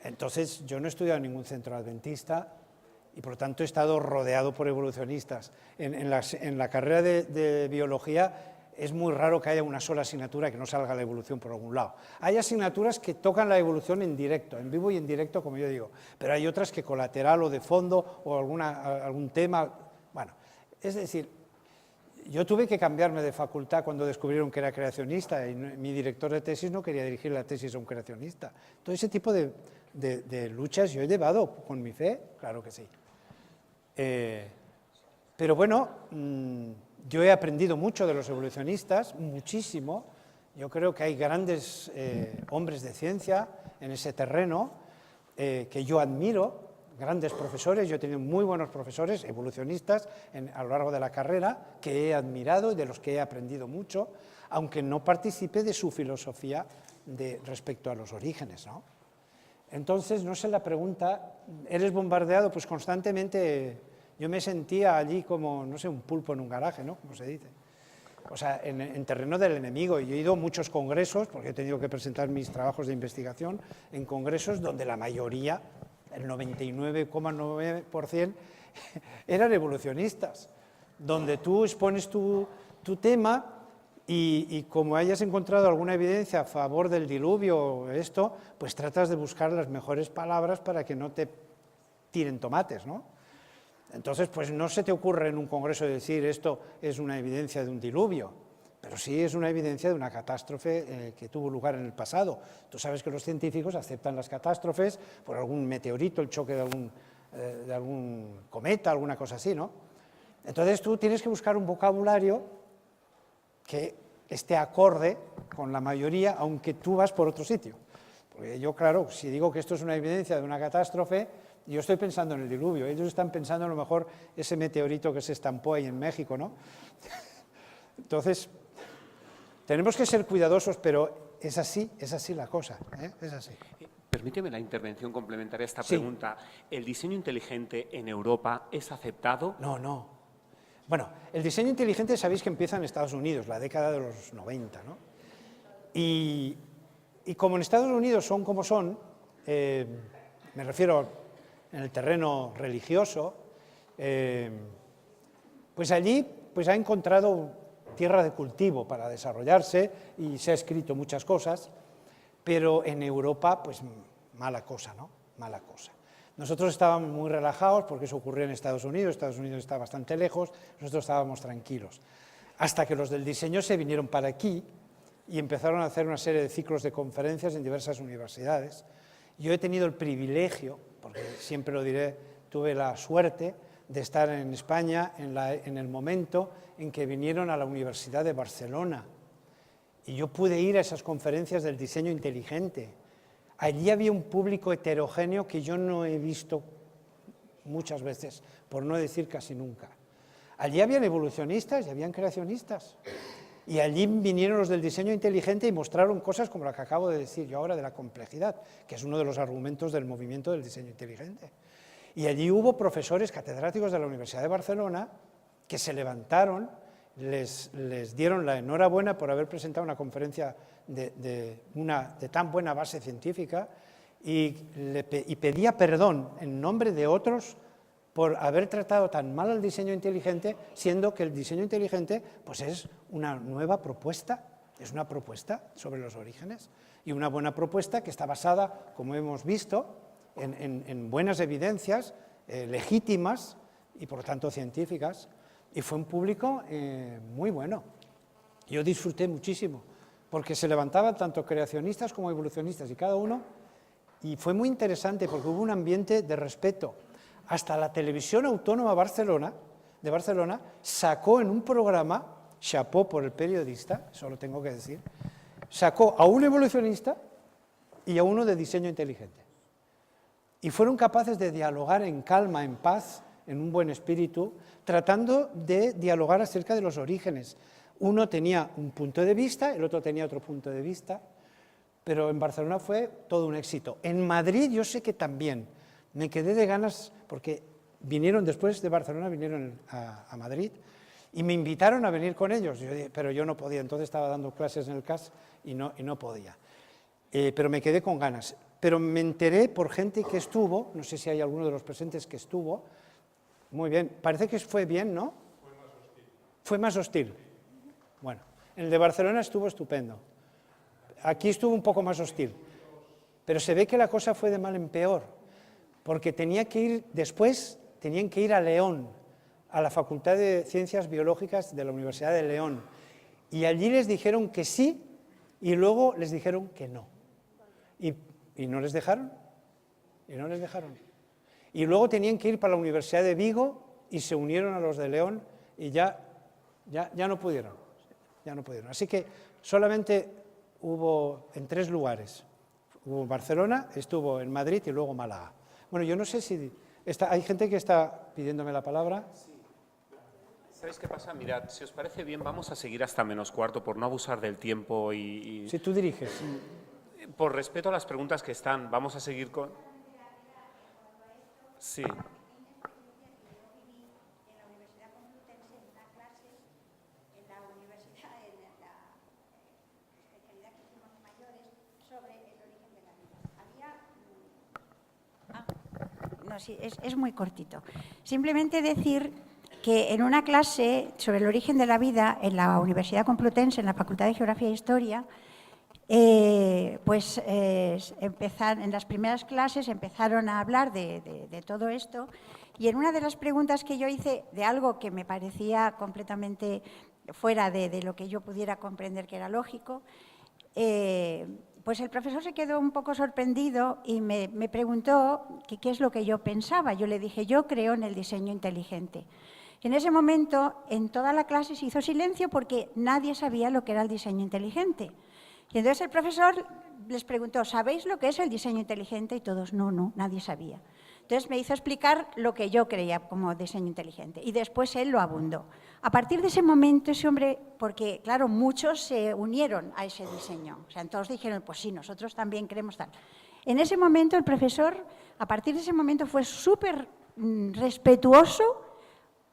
Entonces, yo no he estudiado en ningún centro adventista y, por lo tanto, he estado rodeado por evolucionistas. En la carrera de biología es muy raro que haya una sola asignatura que no salga la evolución por algún lado. Hay asignaturas que tocan la evolución en directo, en vivo y en directo, como yo digo, pero hay otras que colateral o de fondo o algún tema. Bueno, es decir, yo tuve que cambiarme de facultad cuando descubrieron que era creacionista y mi director de tesis no quería dirigir la tesis a un creacionista. Todo ese tipo de luchas yo he llevado con mi fe, claro que sí. Pero bueno, yo he aprendido mucho de los evolucionistas, muchísimo. Yo creo que hay grandes hombres de ciencia en ese terreno que yo admiro, grandes profesores. Yo he tenido muy buenos profesores evolucionistas a lo largo de la carrera que he admirado y de los que he aprendido mucho, aunque no participe de su filosofía respecto a los orígenes, ¿no? Entonces, no sé la pregunta, ¿eres bombardeado? Pues constantemente. Yo me sentía allí como, no sé, un pulpo en un garaje, ¿no? Como se dice. O sea, en terreno del enemigo. Y he ido a muchos congresos, porque he tenido que presentar mis trabajos de investigación en congresos donde la mayoría, el 99,9%, eran evolucionistas, donde tú expones tu tema y como hayas encontrado alguna evidencia a favor del diluvio o esto, pues tratas de buscar las mejores palabras para que no te tiren tomates, ¿no? Entonces, pues no se te ocurre en un congreso decir esto es una evidencia de un diluvio, pero sí es una evidencia de una catástrofe que tuvo lugar en el pasado. Tú sabes que los científicos aceptan las catástrofes por algún meteorito, el choque de algún cometa, alguna cosa así, ¿no? Entonces tú tienes que buscar un vocabulario que esté acorde con la mayoría, aunque tú vas por otro sitio. Porque yo, claro, si digo que esto es una evidencia de una catástrofe, yo estoy pensando en el diluvio, ellos están pensando a lo mejor ese meteorito que se estampó ahí en México, ¿no? Entonces, tenemos que ser cuidadosos, pero es así la cosa, ¿eh? Es así. Permíteme la intervención complementaria a esta Sí. pregunta. ¿El diseño inteligente en Europa es aceptado? No. Bueno, el diseño inteligente sabéis que empieza en Estados Unidos, la década de los 90, ¿no? Y como en Estados Unidos son como son, me refiero en el terreno religioso, pues allí pues ha encontrado tierra de cultivo para desarrollarse y se ha escrito muchas cosas, pero en Europa pues mala cosa, ¿no? Mala cosa. Nosotros estábamos muy relajados porque eso ocurrió en Estados Unidos está bastante lejos, nosotros estábamos tranquilos. Hasta que los del diseño se vinieron para aquí y empezaron a hacer una serie de ciclos de conferencias en diversas universidades. Yo he tenido el privilegio, porque siempre lo diré, tuve la suerte de estar en España en el momento en que vinieron a la Universidad de Barcelona. Y yo pude ir a esas conferencias del diseño inteligente. Allí había un público heterogéneo que yo no he visto muchas veces, por no decir casi nunca. Allí habían evolucionistas y habían creacionistas. Y allí vinieron los del diseño inteligente y mostraron cosas como la que acabo de decir yo ahora de la complejidad, que es uno de los argumentos del movimiento del diseño inteligente. Y allí hubo profesores catedráticos de la Universidad de Barcelona que se levantaron, les dieron la enhorabuena por haber presentado una conferencia de tan buena base científica y pedía perdón en nombre de otros por haber tratado tan mal al diseño inteligente, siendo que el diseño inteligente pues es una nueva propuesta, es una propuesta sobre los orígenes y una buena propuesta que está basada, como hemos visto, en buenas evidencias legítimas y por lo tanto científicas, y fue un público muy bueno. Yo disfruté muchísimo, porque se levantaban tanto creacionistas como evolucionistas y cada uno, y fue muy interesante porque hubo un ambiente de respeto. Hasta la Televisión Autónoma de Barcelona sacó en un programa, chapó por el periodista, eso lo tengo que decir, sacó a un evolucionista y a uno de diseño inteligente. Y fueron capaces de dialogar en calma, en paz, en un buen espíritu, tratando de dialogar acerca de los orígenes. Uno tenía un punto de vista, el otro tenía otro punto de vista, pero en Barcelona fue todo un éxito. En Madrid yo sé que también. Me quedé de ganas, porque vinieron después de Barcelona, vinieron a Madrid, y me invitaron a venir con ellos, pero yo no podía, entonces estaba dando clases en el CAS y no podía. Pero me quedé con ganas. Pero me enteré por gente que estuvo, no sé si hay alguno de los presentes que estuvo, muy bien, parece que fue bien, ¿no? Fue más hostil. Fue más hostil. Bueno, en el de Barcelona estuvo estupendo. Aquí estuvo un poco más hostil. Pero se ve que la cosa fue de mal en peor, porque tenían que ir a León, a la Facultad de Ciencias Biológicas de la Universidad de León, y allí les dijeron que sí, y luego les dijeron que no. Y no les dejaron, y luego tenían que ir para la Universidad de Vigo y se unieron a los de León y ya no pudieron, Así que solamente hubo en 3 lugares, hubo en Barcelona, estuvo en Madrid y luego Málaga. Bueno, yo no sé si hay gente que está pidiéndome la palabra. Sí. ¿Sabéis qué pasa? Mirad, si os parece bien, vamos a seguir hasta -4 por no abusar del tiempo y... Si tú diriges. Por respeto a las preguntas que están, vamos a seguir con... Sí. No, sí, es muy cortito. Simplemente decir que en una clase sobre el origen de la vida en la Universidad Complutense, en la Facultad de Geografía e Historia, en las primeras clases empezaron a hablar de todo esto, y en una de las preguntas que yo hice de algo que me parecía completamente fuera de lo que yo pudiera comprender que era lógico, pues el profesor se quedó un poco sorprendido y me preguntó qué es lo que yo pensaba. Yo le dije, yo creo en el diseño inteligente. En ese momento, en toda la clase se hizo silencio porque nadie sabía lo que era el diseño inteligente. Y entonces el profesor les preguntó, ¿sabéis lo que es el diseño inteligente? Y todos, no, nadie sabía. Entonces me hizo explicar lo que yo creía como diseño inteligente y después él lo abundó. A partir de ese momento ese hombre, porque claro, muchos se unieron a ese diseño, o sea, todos dijeron, pues sí, nosotros también queremos tal. En ese momento el profesor, a partir de ese momento fue súper respetuoso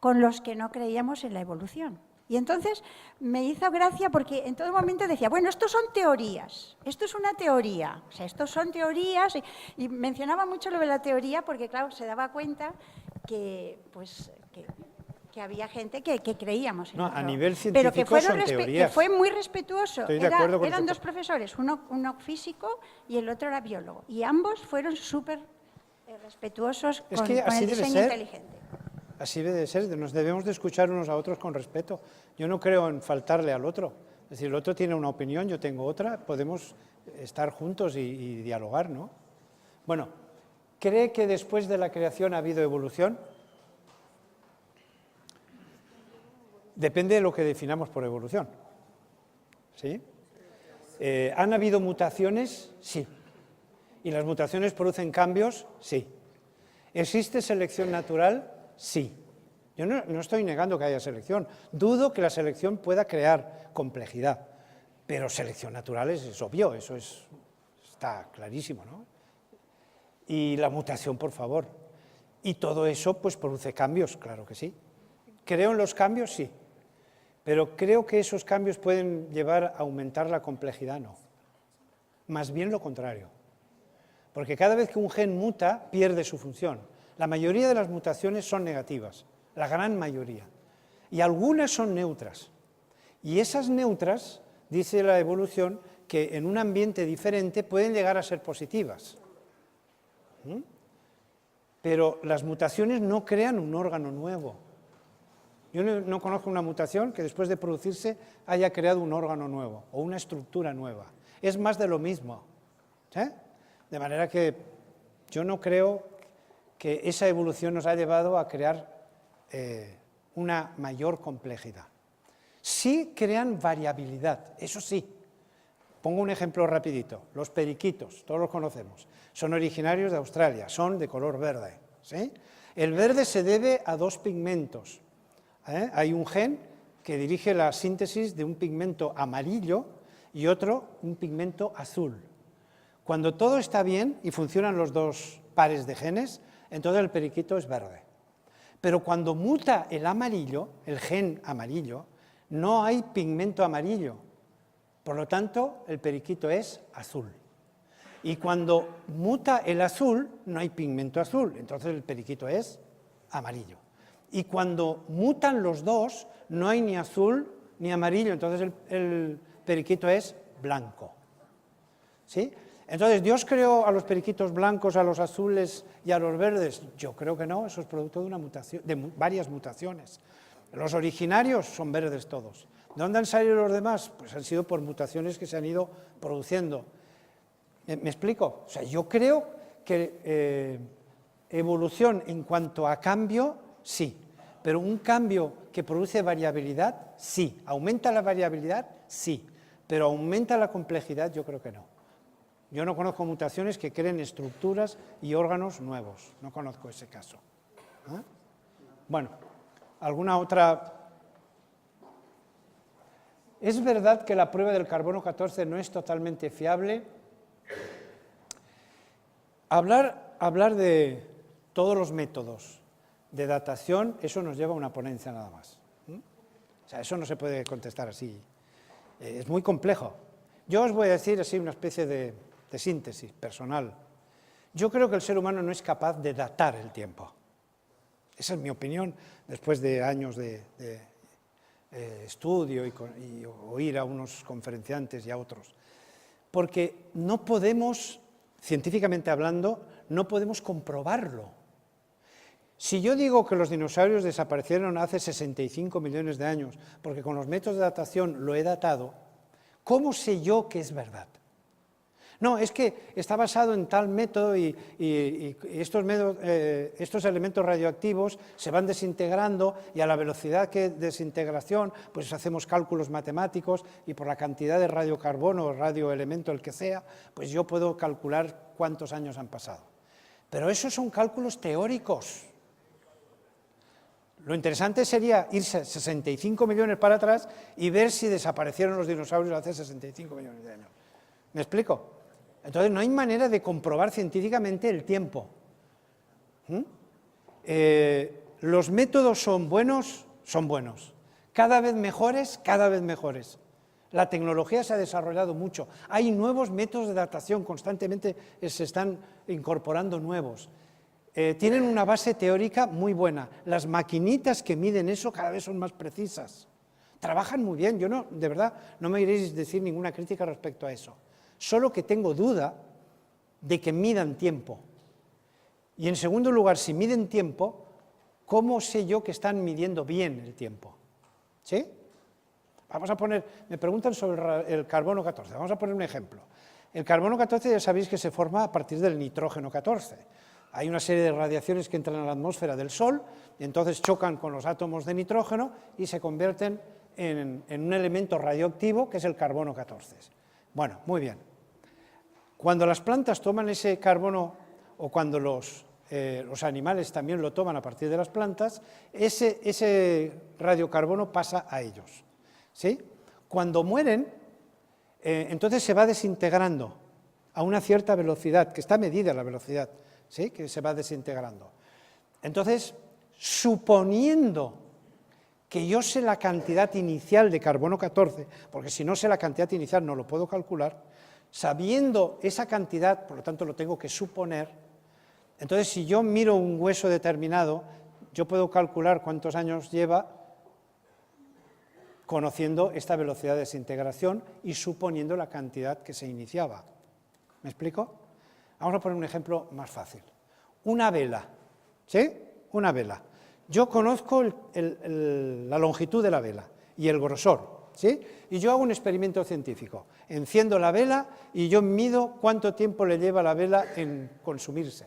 con los que no creíamos en la evolución. Y entonces me hizo gracia porque en todo momento decía, bueno, estos son teorías, esto es una teoría, o sea, estos son teorías, y mencionaba mucho lo de la teoría porque, claro, se daba cuenta que, pues, que había gente que creíamos en No, otro. a nivel pero que científico son teorías. que fue muy respetuoso. Estoy de acuerdo con Eran eso. dos profesores, uno físico y el otro era biólogo, y ambos fueron súper respetuosos Es con que así el debe diseño ser. inteligente. Así debe de ser, nos debemos de escuchar unos a otros con respeto. Yo no creo en faltarle al otro. Es decir, el otro tiene una opinión, yo tengo otra, podemos estar juntos y dialogar, ¿no? Bueno, ¿cree que después de la creación ha habido evolución? Depende de lo que definamos por evolución. ¿Sí? ¿Han habido mutaciones? Sí. ¿Y las mutaciones producen cambios? Sí. ¿Existe selección natural? Sí. Yo no estoy negando que haya selección. Dudo que la selección pueda crear complejidad. Pero selección natural es obvio, eso está clarísimo, ¿no? Y la mutación, por favor. Y todo eso pues produce cambios, claro que sí. ¿Creo en los cambios? Sí. Pero creo que esos cambios pueden llevar a aumentar la complejidad, no. Más bien lo contrario. Porque cada vez que un gen muta, pierde su función. La mayoría de las mutaciones son negativas, la gran mayoría. Y algunas son neutras. Y esas neutras, dice la evolución, que en un ambiente diferente pueden llegar a ser positivas. Pero las mutaciones no crean un órgano nuevo. Yo no conozco una mutación que después de producirse haya creado un órgano nuevo o una estructura nueva. Es más de lo mismo. ¿Sí? De manera que yo no creo que esa evolución nos ha llevado a crear una mayor complejidad. Sí crean variabilidad, eso sí. Pongo un ejemplo rapidito. Los periquitos, todos los conocemos, son originarios de Australia, son de color verde. ¿Sí? El verde se debe a dos pigmentos. Hay un gen que dirige la síntesis de un pigmento amarillo y otro, un pigmento azul. Cuando todo está bien y funcionan los dos pares de genes, entonces el periquito es verde. Pero cuando muta el amarillo, el gen amarillo, no hay pigmento amarillo. Por lo tanto, el periquito es azul. Y cuando muta el azul, no hay pigmento azul, entonces el periquito es amarillo. Y cuando mutan los dos, no hay ni azul ni amarillo, entonces el periquito es blanco. ¿Sí? Entonces, ¿Dios creó a los periquitos blancos, a los azules y a los verdes? Yo creo que no, eso es producto de una mutación, de varias mutaciones. Los originarios son verdes todos. ¿De dónde han salido los demás? Pues han sido por mutaciones que se han ido produciendo. ¿Me explico? O sea, yo creo que evolución en cuanto a cambio, sí. Pero un cambio que produce variabilidad, sí. ¿Aumenta la variabilidad? Sí. Pero ¿aumenta la complejidad? Yo creo que no. Yo no conozco mutaciones que creen estructuras y órganos nuevos. No conozco ese caso. ¿Eh? Bueno, ¿alguna otra? ¿Es verdad que la prueba del carbono 14 no es totalmente fiable? Hablar de todos los métodos de datación, eso nos lleva a una ponencia nada más. O sea, eso no se puede contestar así. Es muy complejo. Yo os voy a decir así una especie de síntesis personal. Yo creo que el ser humano no es capaz de datar el tiempo. Esa es mi opinión, después de años de estudio y oír a unos conferenciantes y a otros. Porque no podemos, científicamente hablando, no podemos comprobarlo. Si yo digo que los dinosaurios desaparecieron hace 65 millones de años, porque con los métodos de datación lo he datado, ¿cómo sé yo que es verdad? No, es que está basado en tal método y estos elementos radioactivos se van desintegrando y a la velocidad que desintegración, pues hacemos cálculos matemáticos y por la cantidad de radiocarbono o radioelemento el que sea, pues yo puedo calcular cuántos años han pasado. Pero esos son cálculos teóricos. Lo interesante sería irse 65 millones para atrás y ver si desaparecieron los dinosaurios hace 65 millones de años. ¿Me explico? Entonces, no hay manera de comprobar científicamente el tiempo. los métodos son buenos, cada vez mejores, cada vez mejores. La tecnología se ha desarrollado mucho, hay nuevos métodos de datación, constantemente se están incorporando nuevos. Tienen una base teórica muy buena, las maquinitas que miden eso cada vez son más precisas. Trabajan muy bien, yo no, de verdad, no me iréis a decir ninguna crítica respecto a eso. Solo que tengo duda de que midan tiempo. Y en segundo lugar, si miden tiempo, ¿cómo sé yo que están midiendo bien el tiempo? ¿Sí? Vamos a poner, me preguntan sobre el carbono 14, vamos a poner un ejemplo. El carbono 14 ya sabéis que se forma a partir del nitrógeno 14. Hay una serie de radiaciones que entran a la atmósfera del Sol y entonces chocan con los átomos de nitrógeno y se convierten en un elemento radioactivo que es el carbono 14. Bueno, muy bien. Cuando las plantas toman ese carbono o cuando los animales también lo toman a partir de las plantas, ese radiocarbono pasa a ellos. ¿Sí? Cuando mueren, entonces se va desintegrando a una cierta velocidad, que está medida la velocidad, ¿sí? Que se va desintegrando. Entonces, suponiendo que yo sé la cantidad inicial de carbono 14, porque si no sé la cantidad inicial no lo puedo calcular, sabiendo esa cantidad, por lo tanto lo tengo que suponer, entonces si yo miro un hueso determinado, yo puedo calcular cuántos años lleva conociendo esta velocidad de desintegración y suponiendo la cantidad que se iniciaba. ¿Me explico? Vamos a poner un ejemplo más fácil. Una vela, ¿sí? Una vela. Yo conozco la longitud de la vela y el grosor, ¿sí? Y yo hago un experimento científico. Enciendo la vela y yo mido cuánto tiempo le lleva a la vela en consumirse.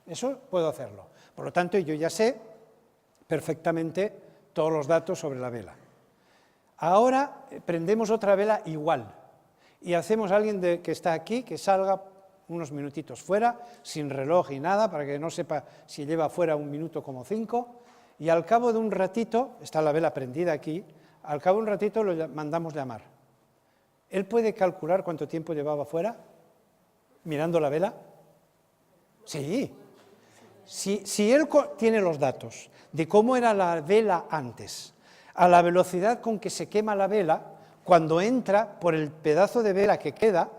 Eso puedo hacerlo. Por lo tanto, yo ya sé perfectamente todos los datos sobre la vela. Ahora prendemos otra vela igual y hacemos a alguien que está aquí que salga unos minutitos fuera, sin reloj y nada, para que no sepa si lleva fuera 1 minuto como 5, y al cabo de un ratito, está la vela prendida aquí, al cabo de un ratito lo mandamos llamar. ¿Él puede calcular cuánto tiempo llevaba fuera mirando la vela? Sí. Si él tiene los datos de cómo era la vela antes, a la velocidad con que se quema la vela, cuando entra por el pedazo de vela que queda,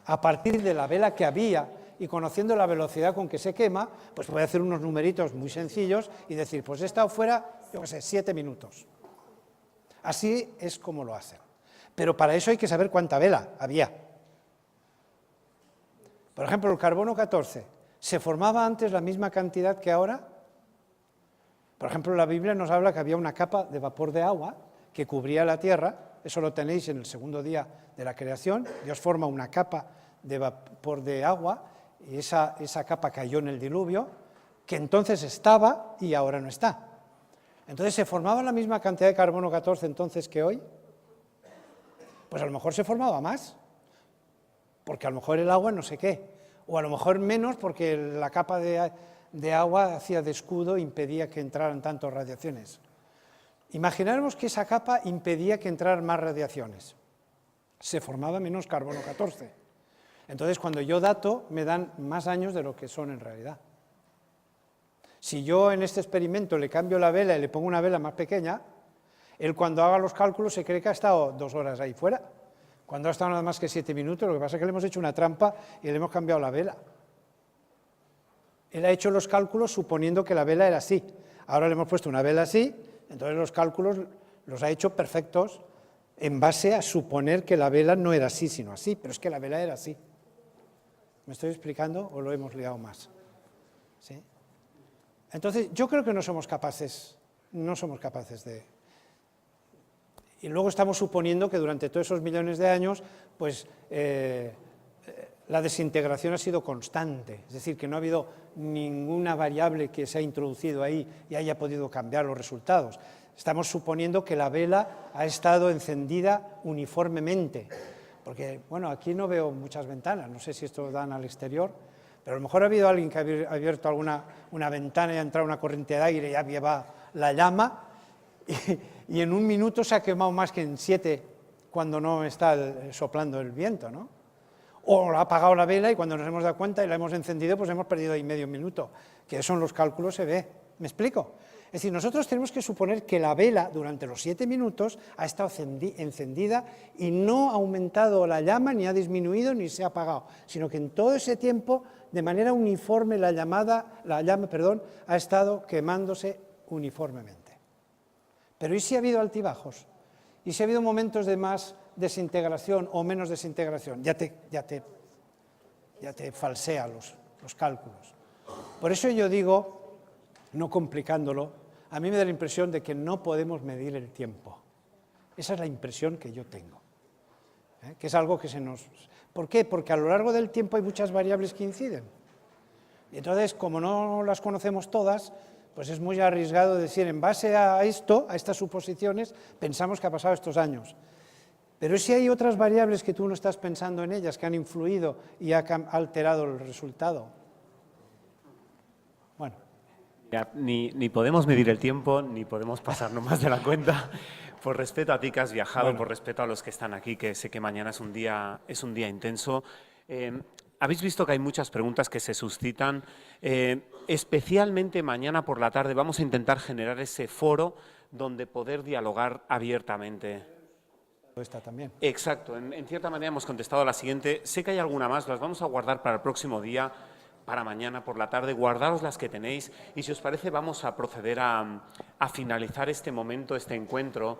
a partir de la vela que había y conociendo la velocidad con que se quema, pues puede hacer unos numeritos muy sencillos y decir, pues he estado fuera, yo qué sé, 7 minutos. Así es como lo hacen. Pero para eso hay que saber cuánta vela había. Por ejemplo, el carbono 14, ¿se formaba antes la misma cantidad que ahora? Por ejemplo, la Biblia nos habla que había una capa de vapor de agua que cubría la tierra, eso lo tenéis en el segundo día de la creación, Dios forma una capa de vapor de agua y esa capa cayó en el diluvio, que entonces estaba y ahora no está. Entonces, ¿se formaba la misma cantidad de carbono 14 entonces que hoy? Pues a lo mejor se formaba más, porque a lo mejor el agua no sé qué, o a lo mejor menos porque la capa de agua hacía de escudo e impedía que entraran tantas radiaciones. Imaginemos que esa capa impedía que entraran más radiaciones. Se formaba menos carbono 14. Entonces, cuando yo dato, me dan más años de lo que son en realidad. Si yo en este experimento le cambio la vela y le pongo una vela más pequeña, él cuando haga los cálculos se cree que ha estado 2 horas ahí fuera. Cuando ha estado nada más que 7 minutos, lo que pasa es que le hemos hecho una trampa y le hemos cambiado la vela. Él ha hecho los cálculos suponiendo que la vela era así. Ahora le hemos puesto una vela así, entonces los cálculos los ha hecho perfectos en base a suponer que la vela no era así, sino así, pero es que la vela era así. ¿Me estoy explicando o lo hemos liado más? ¿Sí? Entonces, yo creo que no somos capaces de... Y luego estamos suponiendo que durante todos esos millones de años, pues la desintegración ha sido constante, es decir, que no ha habido ninguna variable que se ha introducido ahí y haya podido cambiar los resultados. Estamos suponiendo que la vela ha estado encendida uniformemente, porque, bueno, aquí no veo muchas ventanas, no sé si esto dan al exterior, pero a lo mejor ha habido alguien que ha abierto una ventana y ha entrado una corriente de aire y ya lleva la llama, y en 1 minuto se ha quemado más que en 7 cuando no está soplando el viento, ¿no? O ha apagado la vela y cuando nos hemos dado cuenta y la hemos encendido, pues hemos perdido ahí medio minuto, que eso en los cálculos se ve. ¿Me explico? Es decir, nosotros tenemos que suponer que la vela durante los 7 minutos ha estado encendida y no ha aumentado la llama, ni ha disminuido, ni se ha apagado, sino que en todo ese tiempo, de manera uniforme, la llama ha estado quemándose uniformemente. Pero ¿y si ha habido altibajos? ¿Y si ha habido momentos de más desintegración o menos desintegración? Ya te falsea los cálculos. Por eso yo digo, no complicándolo, a mí me da la impresión de que no podemos medir el tiempo. Esa es la impresión que yo tengo, que es algo que se nos... ¿Por qué? Porque a lo largo del tiempo hay muchas variables que inciden. Y entonces, como no las conocemos todas, pues es muy arriesgado decir, en base a esto, a estas suposiciones, pensamos que ha pasado estos años. Pero si hay otras variables que tú no estás pensando en ellas, que han influido y han alterado el resultado. Bueno. Ya, ni podemos medir el tiempo, ni podemos pasarnos más de la cuenta. Por respeto a ti que has viajado, por respeto a los que están aquí, que sé que mañana es un día intenso. Habéis visto que hay muchas preguntas que se suscitan. Especialmente mañana por la tarde vamos a intentar generar ese foro donde poder dialogar abiertamente. Esta también. Exacto. En cierta manera hemos contestado a la siguiente. Sé que hay alguna más, las vamos a guardar para el próximo día, para mañana por la tarde. Guardaos las que tenéis y si os parece vamos a proceder a finalizar este momento, este encuentro.